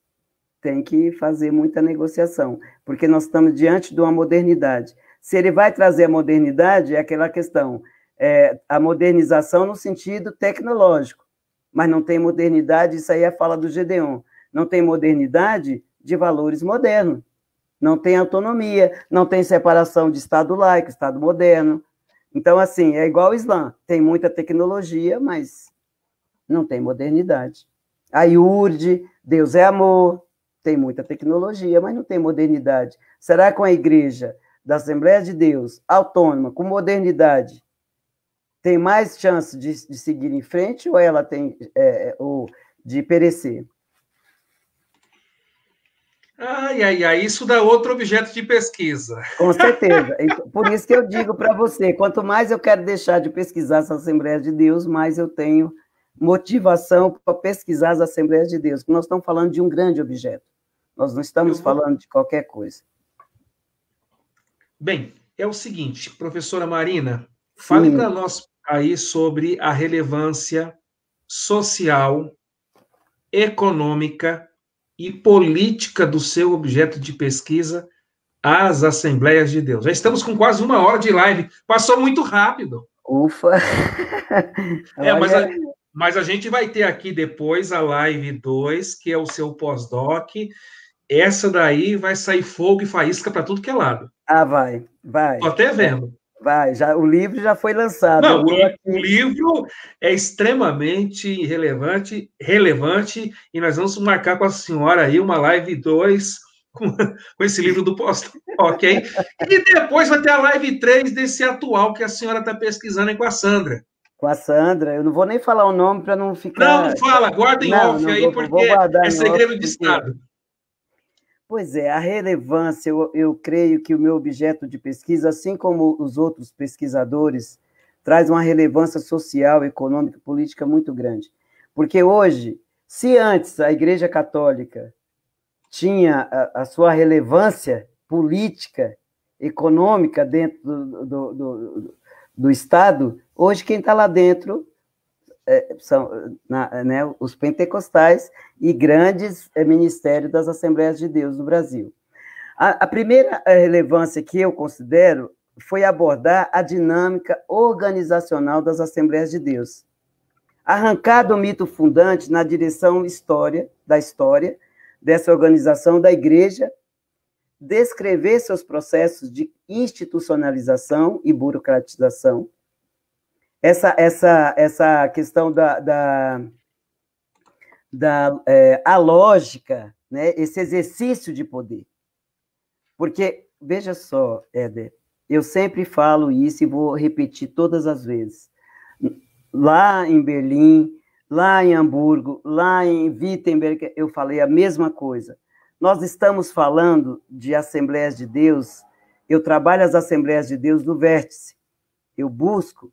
têm que fazer muita negociação, porque nós estamos diante de uma modernidade. Se ele vai trazer a modernidade, é aquela questão, a modernização no sentido tecnológico, mas não tem modernidade, isso aí é a fala do Gedeon, não tem modernidade de valores modernos, não tem autonomia, não tem separação de Estado laico, Estado moderno. Então, assim, é igual ao Islã, tem muita tecnologia, mas não tem modernidade. A IURD, Deus é amor, tem muita tecnologia, mas não tem modernidade. Será que com a igreja da Assembleia de Deus, autônoma, com modernidade, tem mais chance de seguir em frente ou ela tem de perecer? Ai, isso dá outro objeto de pesquisa. Com certeza. Por isso que eu digo para você, quanto mais eu quero deixar de pesquisar as Assembleias de Deus, mais eu tenho motivação para pesquisar as Assembleias de Deus, porque nós estamos falando de um grande objeto. Nós não estamos falando de qualquer coisa. Bem, é o seguinte, professora Marina, fale para nós aí sobre a relevância social, econômica e política do seu objeto de pesquisa, as Assembleias de Deus. Já estamos com quase 1 hora de live. Passou muito rápido. Ufa! Mas a gente vai ter aqui depois a live 2, que é o seu pós-doc. Essa daí vai sair fogo e faísca para tudo que é lado. Ah, vai. Estou até vendo. Vai, o livro já foi lançado. Não, o livro é extremamente relevante, e nós vamos marcar com a senhora aí uma live 2 com esse livro do pós, ok? E depois vai ter a live 3 desse atual que a senhora está pesquisando aí com a Sandra. Com a Sandra, eu não vou nem falar o nome para não ficar... Não fala, guarda em off aí, porque é segredo de Estado. Pois é, a relevância, eu creio que o meu objeto de pesquisa, assim como os outros pesquisadores, traz uma relevância social, econômica e política muito grande. Porque hoje, se antes a Igreja Católica tinha a sua relevância política, econômica dentro do Estado, hoje quem está lá dentro são os pentecostais e grandes ministérios das Assembleias de Deus no Brasil. A primeira relevância que eu considero foi abordar a dinâmica organizacional das Assembleias de Deus. Arrancar do mito fundante na direção da história dessa organização da igreja, descrever seus processos de institucionalização e burocratização, essa questão a lógica, né, esse exercício de poder. Porque veja só, Éder, eu sempre falo isso e vou repetir todas as vezes. Lá em Berlim, lá em Hamburgo, lá em Wittenberg, eu falei a mesma coisa. Nós estamos falando de Assembleias de Deus, eu trabalho as Assembleias de Deus do Vértice, eu busco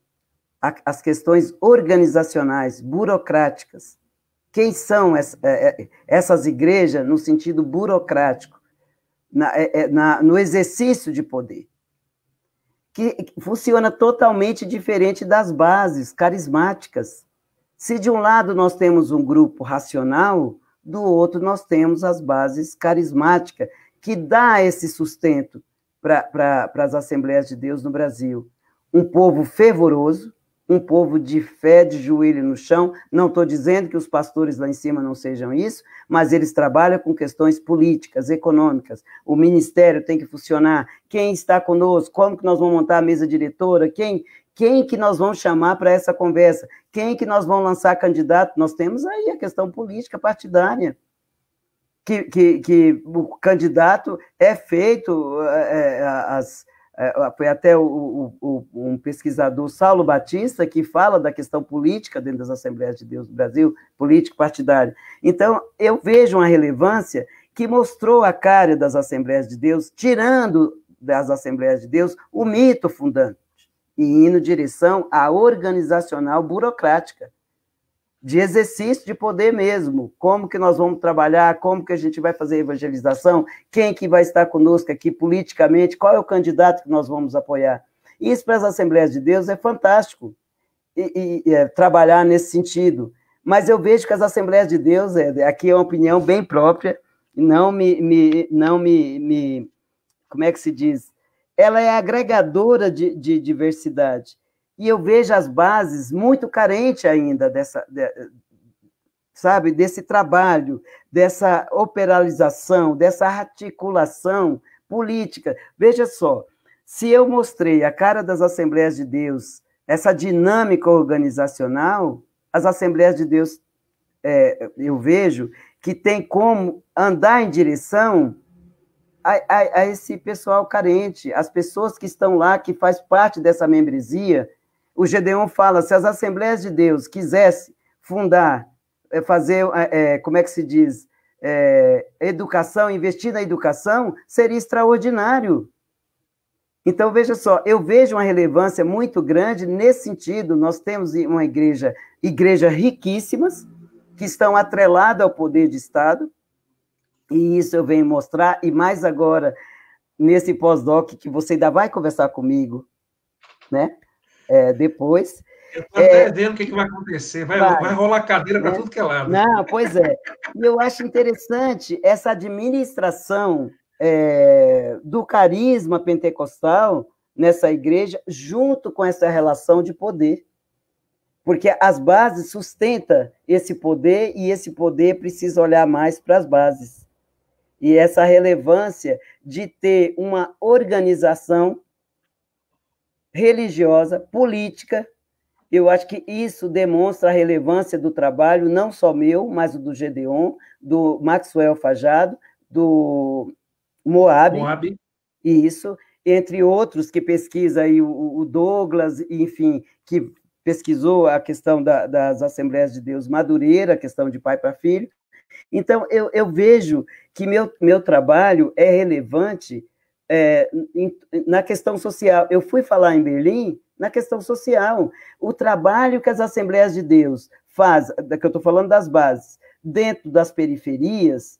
as questões organizacionais, burocráticas. Quem são essas igrejas no sentido burocrático, no exercício de poder? Que funciona totalmente diferente das bases carismáticas. Se de um lado nós temos um grupo racional, do outro nós temos as bases carismáticas, que dá esse sustento para as Assembleias de Deus no Brasil. Um povo fervoroso, um povo de fé, de joelho no chão. Não estou dizendo que os pastores lá em cima não sejam isso, mas eles trabalham com questões políticas, econômicas. O ministério tem que funcionar. Quem está conosco? Como que nós vamos montar a mesa diretora? Quem que nós vamos chamar para essa conversa? Quem que nós vamos lançar candidato? Nós temos aí a questão política partidária, que o candidato é feito, foi até um pesquisador, Saulo Batista, que fala da questão política dentro das Assembleias de Deus do Brasil, político-partidária. Então, eu vejo uma relevância que mostrou a cara das Assembleias de Deus, tirando das Assembleias de Deus o mito fundante, e indo em direção à organizacional burocrática, de exercício de poder mesmo. Como que nós vamos trabalhar, como que a gente vai fazer evangelização, quem que vai estar conosco aqui politicamente, qual é o candidato que nós vamos apoiar. Isso para as Assembleias de Deus é fantástico, trabalhar nesse sentido. Mas eu vejo que as Assembleias de Deus, aqui é uma opinião bem própria, não me como é que se diz? Ela é agregadora de diversidade. E eu vejo as bases muito carentes ainda desse trabalho, dessa operalização, dessa articulação política. Veja só, se eu mostrei a cara das Assembleias de Deus, essa dinâmica organizacional, as Assembleias de Deus, eu vejo que tem como andar em direção a esse pessoal carente, as pessoas que estão lá, que faz parte dessa membresia. O Gedeon fala, se as Assembleias de Deus quisessem fundar, fazer, como é que se diz, educação, investir na educação, seria extraordinário. Então, veja só, eu vejo uma relevância muito grande nesse sentido. Nós temos uma igreja riquíssimas, que estão atreladas ao poder de Estado, e isso eu venho mostrar, e mais agora, nesse pós-doc, que você ainda vai conversar comigo, né? Depois. Eu estou até vendo o que vai acontecer, vai rolar cadeira para tudo que é lado. Não, pois é. E eu acho interessante essa administração do carisma pentecostal nessa igreja, junto com essa relação de poder. Porque as bases sustentam esse poder, e esse poder precisa olhar mais para as bases. E essa relevância de ter uma organização religiosa, política, eu acho que isso demonstra a relevância do trabalho, não só meu, mas do Gedeon, do Maxwell Fajado, do Moab. Isso, entre outros que pesquisa aí, o Douglas, enfim, que pesquisou a questão das Assembleias de Deus Madureira, a questão de pai para filho. Então, eu vejo que meu trabalho é relevante na questão social. Eu fui falar em Berlim na questão social. O trabalho que as Assembleias de Deus fazem, que eu estou falando das bases, dentro das periferias,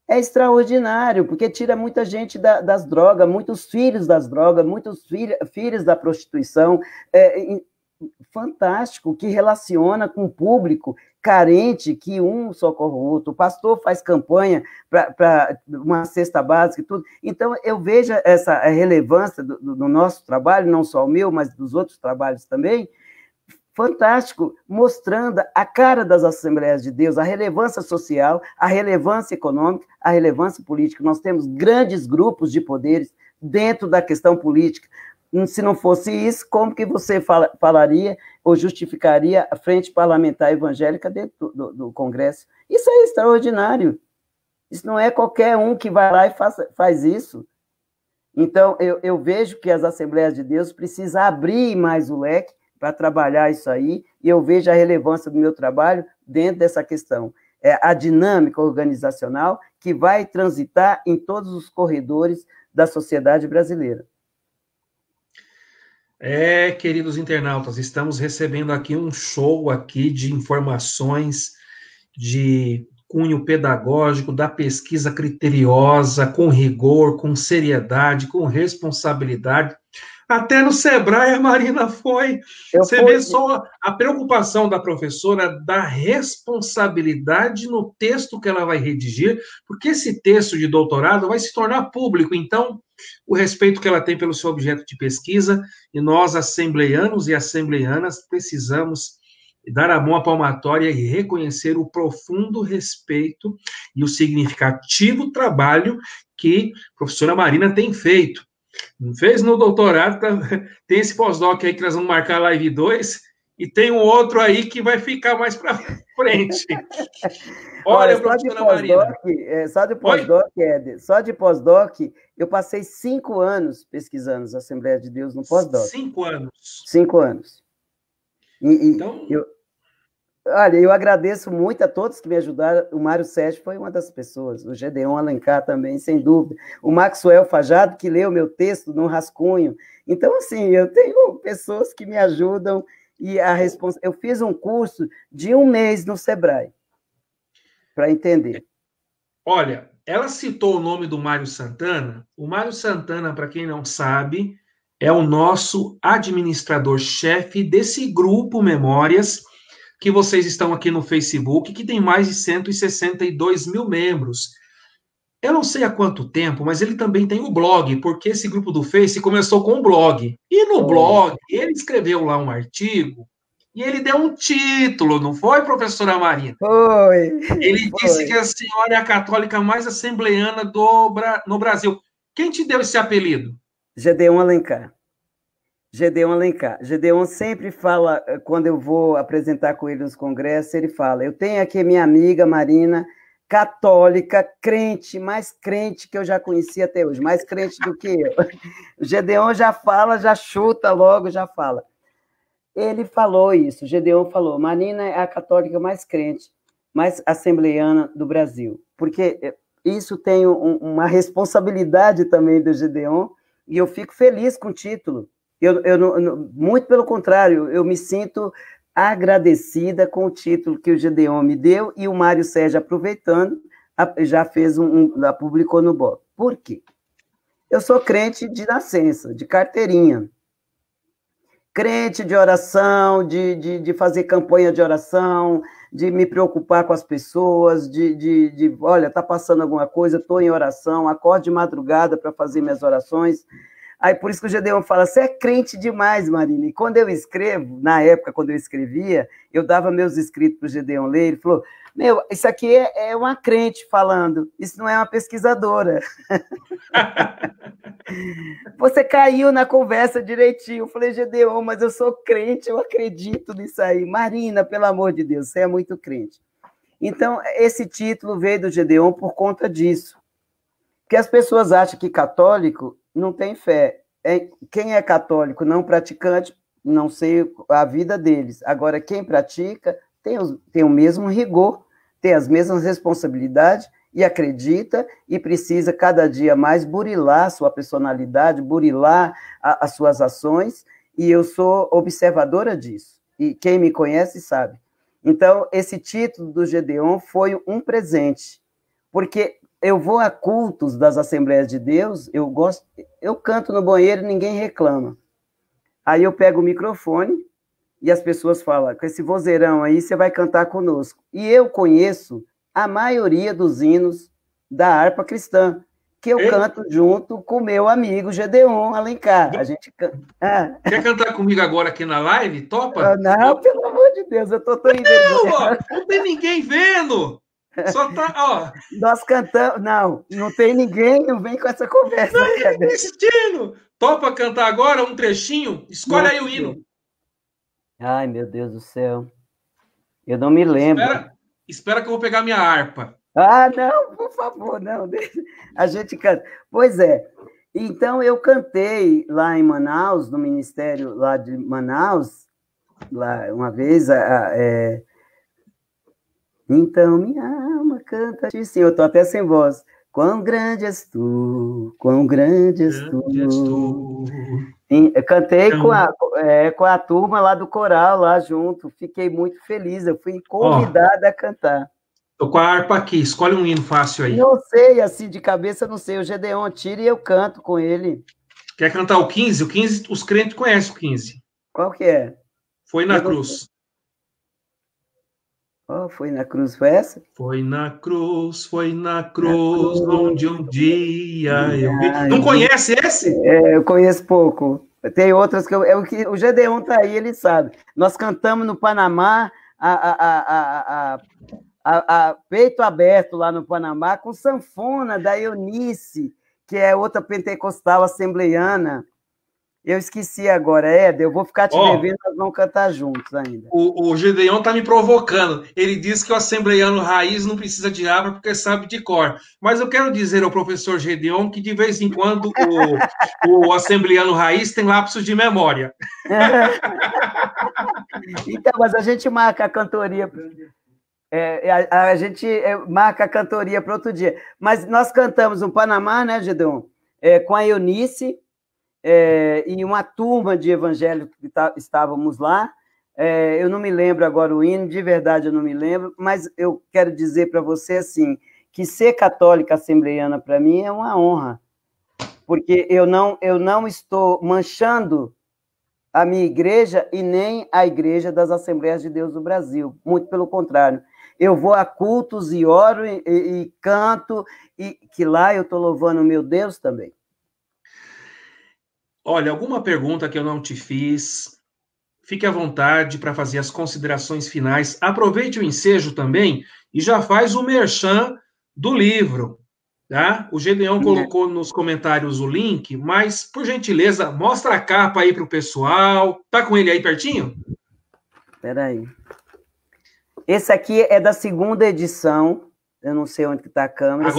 é extraordinário, porque tira muita gente das drogas, muitos filhos das drogas, muitos filhos da prostituição. Fantástico, que relaciona com o público carente, que um socorre o outro. O pastor faz campanha para uma cesta básica e tudo. Então, eu vejo essa relevância do nosso trabalho, não só o meu, mas dos outros trabalhos também, fantástico, mostrando a cara das Assembleias de Deus, a relevância social, a relevância econômica, a relevância política. Nós temos grandes grupos de poderes dentro da questão política. Se não fosse isso, como que você falaria ou justificaria a Frente Parlamentar Evangélica dentro do Congresso? Isso é extraordinário. Isso não é qualquer um que vai lá e faz isso. Então, eu vejo que as Assembleias de Deus precisam abrir mais o leque para trabalhar isso aí, e eu vejo a relevância do meu trabalho dentro dessa questão. É a dinâmica organizacional que vai transitar em todos os corredores da sociedade brasileira. Queridos internautas, estamos recebendo aqui um show aqui de informações de cunho pedagógico, da pesquisa criteriosa, com rigor, com seriedade, com responsabilidade. Até no Sebrae a Marina foi. Você vê só a preocupação da professora da responsabilidade no texto que ela vai redigir, porque esse texto de doutorado vai se tornar público. Então, o respeito que ela tem pelo seu objeto de pesquisa, e nós, assembleianos e assembleianas, precisamos dar a mão à palmatória e reconhecer o profundo respeito e o significativo trabalho que a professora Marina tem feito. Fez no doutorado, tem esse pós-doc aí que nós vamos marcar live 2, e tem um outro aí que vai ficar mais para frente. Olha, professora Marina. Só de pós-doc, Éder, só de pós-doc, eu passei 5 anos pesquisando as Assembleias de Deus no pós-doc. 5 anos. 5 anos. Então... Olha, eu agradeço muito a todos que me ajudaram. O Mário Sérgio foi uma das pessoas, o Gedeon Alencar também, sem dúvida. O Maxwell Fajado, que leu meu texto no rascunho. Então, assim, eu tenho pessoas que me ajudam e eu fiz um curso de 1 mês no Sebrae, para entender. Olha, ela citou o nome do Mário Santana. O Mário Santana, para quem não sabe, é o nosso administrador-chefe desse grupo Memórias, que vocês estão aqui no Facebook, que tem mais de 162 mil membros. Eu não sei há quanto tempo, mas ele também tem um blog, porque esse grupo do Face começou com um blog. E no blog, ele escreveu lá um artigo, e ele deu um título, não foi, professora Marina? Foi. Ele disse que a senhora é a católica mais assembleiana no Brasil. Quem te deu esse apelido? Gedeon Alencar. Gedeon Alencar. Gedeon sempre fala, quando eu vou apresentar com ele nos congressos, ele fala, eu tenho aqui minha amiga Marina, católica, crente, mais crente que eu já conheci até hoje, mais crente do que eu. O Gedeon já fala, já chuta logo, já fala. Ele falou isso, o Gedeon falou, Marina é a católica mais crente, mais assembleiana do Brasil, porque isso tem uma responsabilidade também do Gedeon, e eu fico feliz com o título. Muito pelo contrário, eu me sinto agradecida com o título que o Gedeon me deu, e o Mário Sérgio, aproveitando, já publicou no blog. Por quê? Eu sou crente de nascença, de carteirinha. Crente de oração, de fazer campanha de oração, de me preocupar com as pessoas, olha, está passando alguma coisa, estou em oração, acordo de madrugada para fazer minhas orações. Aí, por isso que o Gedeon fala, você é crente demais, Marina. E quando eu escrevo, na época, quando eu escrevia, eu dava meus escritos para o Gedeon ler, ele falou, isso aqui é uma crente falando, isso não é uma pesquisadora. Você caiu na conversa direitinho. Eu falei, Gedeon, mas eu sou crente, eu acredito nisso aí. Marina, pelo amor de Deus, você é muito crente. Então, esse título veio do Gedeon por conta disso. Porque as pessoas acham que católico não tem fé. Quem é católico não praticante, não sei a vida deles. Agora, quem pratica tem o mesmo rigor, tem as mesmas responsabilidades e acredita e precisa cada dia mais burilar sua personalidade, burilar as suas ações, e eu sou observadora disso. E quem me conhece sabe. Então, esse título do Gedeon foi um presente, porque eu vou a cultos das Assembleias de Deus, eu canto no banheiro e ninguém reclama. Aí eu pego o microfone e as pessoas falam, com esse vozeirão aí, você vai cantar conosco. E eu conheço a maioria dos hinos da harpa cristã, que eu canto junto com meu amigo Gedeon Alencar. A gente canta. Quer cantar comigo agora aqui na live? Topa? Não, pelo amor de Deus, eu tô tão envergonhado. Não tem ninguém vendo. Só tá, ó. Nós cantamos. Não tem ninguém, não vem com essa conversa. Não, destino. Topa cantar agora um trechinho? Escolhe aí o hino. Ai, meu Deus do céu. Eu não me lembro. Espera que eu vou pegar minha harpa. Não, por favor, não. A gente canta. Pois é. Então, eu cantei lá em Manaus, no ministério lá de Manaus, lá uma vez, então minha alma canta, sim, eu estou até sem voz. Quão grande és tu, quão grande és tu. Grande és tu. Eu cantei com a turma lá do coral, lá junto, fiquei muito feliz, eu fui convidada a cantar. Tô com a harpa aqui, escolhe um hino fácil aí. Não sei, assim, de cabeça, não sei, o Gedeon tira e eu canto com ele. Quer cantar o 15? O 15, os crentes conhecem o 15. Qual que é? Foi na cruz. Oh, foi na cruz, foi essa? Foi na cruz, onde um dia eu vi. Não conhece esse? Eu conheço pouco. Tem outras que o Gedeon tá aí, ele sabe. Nós cantamos no Panamá, a peito aberto lá no Panamá, com sanfona da Eunice, que é outra pentecostal assembleiana. Eu esqueci agora, Éder, eu vou ficar te devendo, nós vamos cantar juntos ainda. O Gedeon tá me provocando. Ele diz que o assembleiano raiz não precisa de harpa porque sabe de cor. Mas eu quero dizer ao professor Gedeon que de vez em quando o assembleiano raiz tem lapsos de memória. Então, mas a gente marca a cantoria. A gente marca a cantoria para outro dia. Mas nós cantamos no Panamá, né, Gedeon? Com a Eunice. E uma turma de evangélicos que estávamos lá. Eu não me lembro agora o hino, de verdade eu não me lembro, mas eu quero dizer para você assim, que ser católica assembleiana para mim é uma honra, porque eu não estou manchando a minha igreja e nem a igreja das Assembleias de Deus do Brasil, muito pelo contrário. Eu vou a cultos e oro e canto, e que lá eu estou louvando o meu Deus também. Olha, alguma pergunta que eu não te fiz, fique à vontade para fazer as considerações finais. Aproveite o ensejo também e já faz o merchan do livro. Tá? O Gedeon colocou nos comentários o link, mas, por gentileza, mostra a capa aí para o pessoal. Tá com ele aí pertinho? Espera aí. Esse aqui é da segunda edição. Eu não sei onde está a câmera.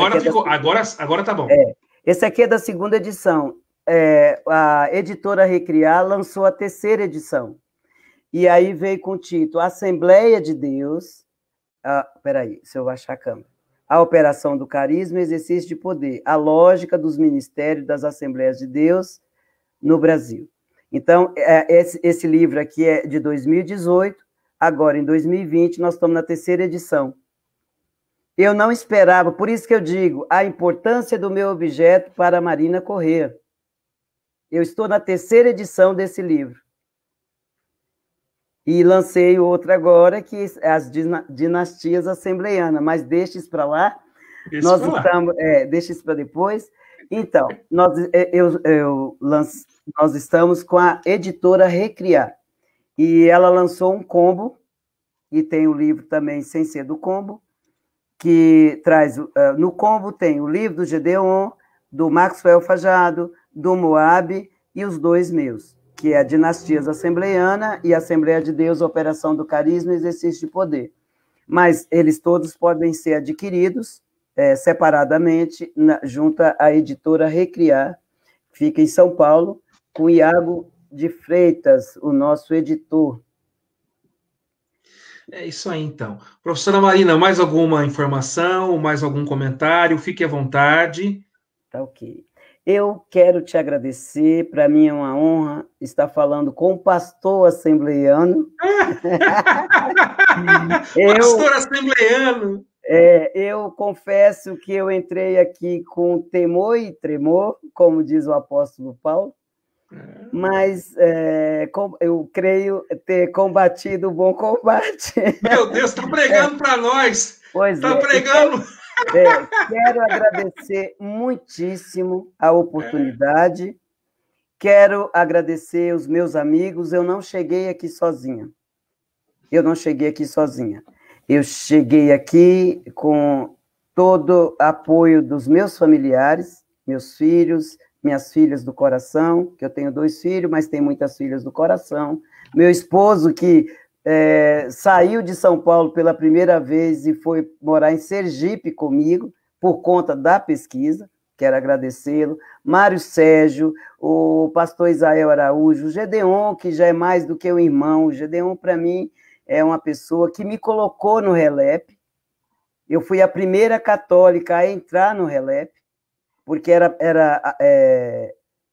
Agora tá bom. Esse aqui é da segunda edição. A editora Recriar lançou a terceira edição. E aí veio com o título Assembleia de Deus. Peraí, se eu achar a câmera. A operação do carisma e exercício de poder. A lógica dos ministérios das Assembleias de Deus no Brasil. Então, esse livro aqui é de 2018. Agora, em 2020, nós estamos na terceira edição. Eu não esperava, por isso que eu digo, a importância do meu objeto para a Marina Corrêa. Eu estou na terceira edição desse livro. E lancei outro agora, que é as dinastias assembleianas, mas deixa isso para lá. Deixa isso para depois. Então, nós estamos com a editora Recriar. E ela lançou um combo, e tem o livro também, sem ser do combo, que traz... no combo tem o livro do Gedeon, do Maxwell Fajado, do Moab e os dois meus, que é a Dinastias Assembleiana e a Assembleia de Deus, Operação do Carisma e Exercício de Poder. Mas eles todos podem ser adquiridos separadamente junto à editora Recriar, fica em São Paulo, com Iago de Freitas, o nosso editor. É isso aí, então. Professora Marina, mais alguma informação, mais algum comentário? Fique à vontade. Tá ok. Eu quero te agradecer, para mim é uma honra estar falando com o pastor assembleiano. Pastor assembleiano! Eu confesso que eu entrei aqui com temor e tremor, como diz o apóstolo Paulo, mas eu creio ter combatido o bom combate. Meu Deus, está pregando para nós! Está pregando! Quero agradecer muitíssimo a oportunidade, quero agradecer os meus amigos, eu não cheguei aqui sozinha. Eu cheguei aqui com todo o apoio dos meus familiares, meus filhos, minhas filhas do coração, que eu tenho 2 filhos, mas tenho muitas filhas do coração, meu esposo que saiu de São Paulo pela primeira vez e foi morar em Sergipe comigo, por conta da pesquisa, quero agradecê-lo, Mário Sérgio, o pastor Israel Araújo, o Gedeon, que já é mais do que um irmão. O Gedeon, para mim, é uma pessoa que me colocou no RELEP. Eu fui a primeira católica a entrar no RELEP, porque era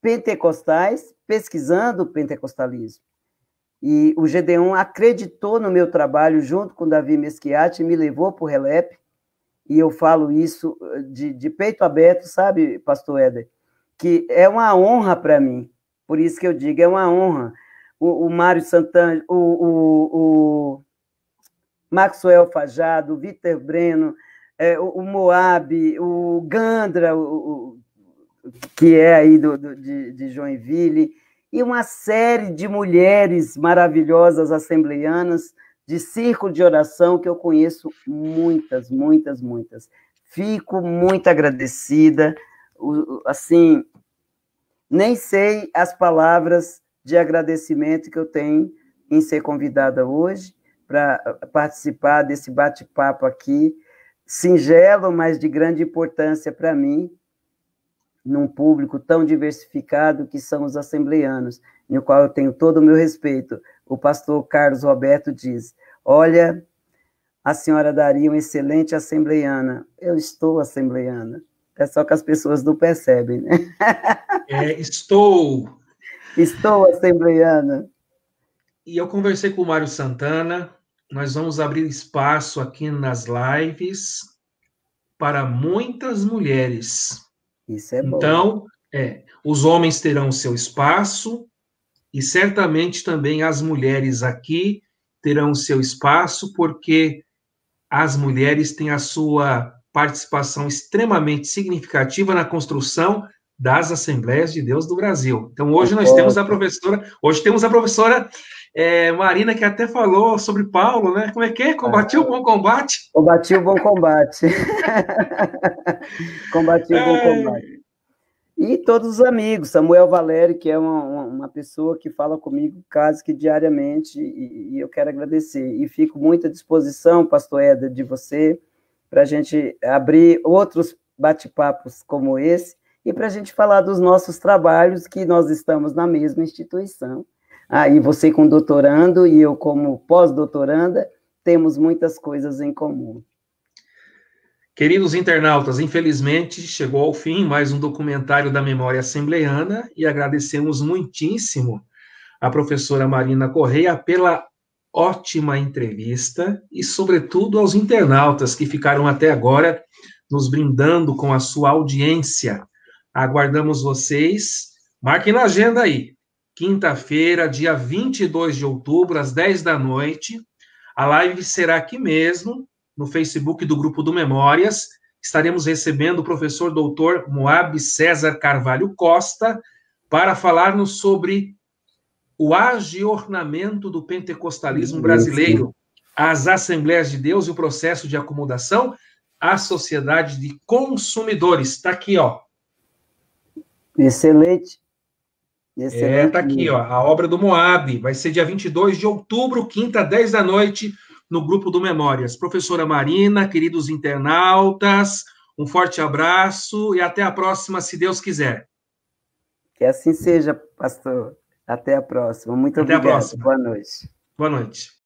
pentecostais, pesquisando o pentecostalismo. E o Gedeon acreditou no meu trabalho junto com Davi Mesquiati e me levou para o RELEP. E eu falo isso de peito aberto, sabe, pastor Éder? Que é uma honra para mim. Por isso que eu digo, é uma honra. O Mário Santana, o Maxwell Fajado, o Vitor Breno, o Moab, o Gandra, que é aí de Joinville, e uma série de mulheres maravilhosas assembleianas, de círculo de oração, que eu conheço muitas, muitas, muitas. Fico muito agradecida, assim, nem sei as palavras de agradecimento que eu tenho em ser convidada hoje para participar desse bate-papo aqui, singelo, mas de grande importância para mim, num público tão diversificado que são os assembleanos, no qual eu tenho todo o meu respeito. O pastor Carlos Roberto diz: olha, a senhora daria uma excelente assembleiana. Eu estou assembleiana. É só que as pessoas não percebem, né? Estou. Estou assembleiana. E eu conversei com o Mário Santana. Nós vamos abrir espaço aqui nas lives para muitas mulheres. Isso é bom. Então, os homens terão seu espaço e certamente também as mulheres aqui terão seu espaço, porque as mulheres têm a sua participação extremamente significativa na construção das Assembleias de Deus do Brasil. Então, hoje nós temos a professora Marina, que até falou sobre Paulo, né? Como é que é? Combati o bom combate? Combati o bom combate. Combati o bom combate. E todos os amigos, Samuel Valério, que é uma pessoa que fala comigo quase que diariamente, e eu quero agradecer. E fico muito à disposição, pastor Éder, de você, para a gente abrir outros bate-papos como esse, e para a gente falar dos nossos trabalhos, que nós estamos na mesma instituição. E você como doutorando e eu como pós-doutoranda, temos muitas coisas em comum. Queridos internautas, infelizmente chegou ao fim mais um documentário da Memória Assembleiana e agradecemos muitíssimo a professora Marina Correia pela ótima entrevista e, sobretudo, aos internautas que ficaram até agora nos brindando com a sua audiência. Aguardamos vocês. Marquem na agenda aí. Quinta-feira, dia 22 de outubro, às 10 da noite. A live será aqui mesmo, no Facebook do Grupo do Memórias. Estaremos recebendo o professor doutor Moab César Carvalho Costa para falarmos sobre o agiornamento do pentecostalismo brasileiro, as Assembleias de Deus e o processo de acomodação à sociedade de consumidores. Está aqui, ó. Excelente. Está aqui, ó, a obra do Moab. Vai ser dia 22 de outubro, quinta, 10 da noite, no Grupo do Memórias. Professora Marina, queridos internautas, um forte abraço e até a próxima, se Deus quiser. Que assim seja, pastor. Até a próxima. Muito obrigado. Até a próxima. Boa noite. Boa noite.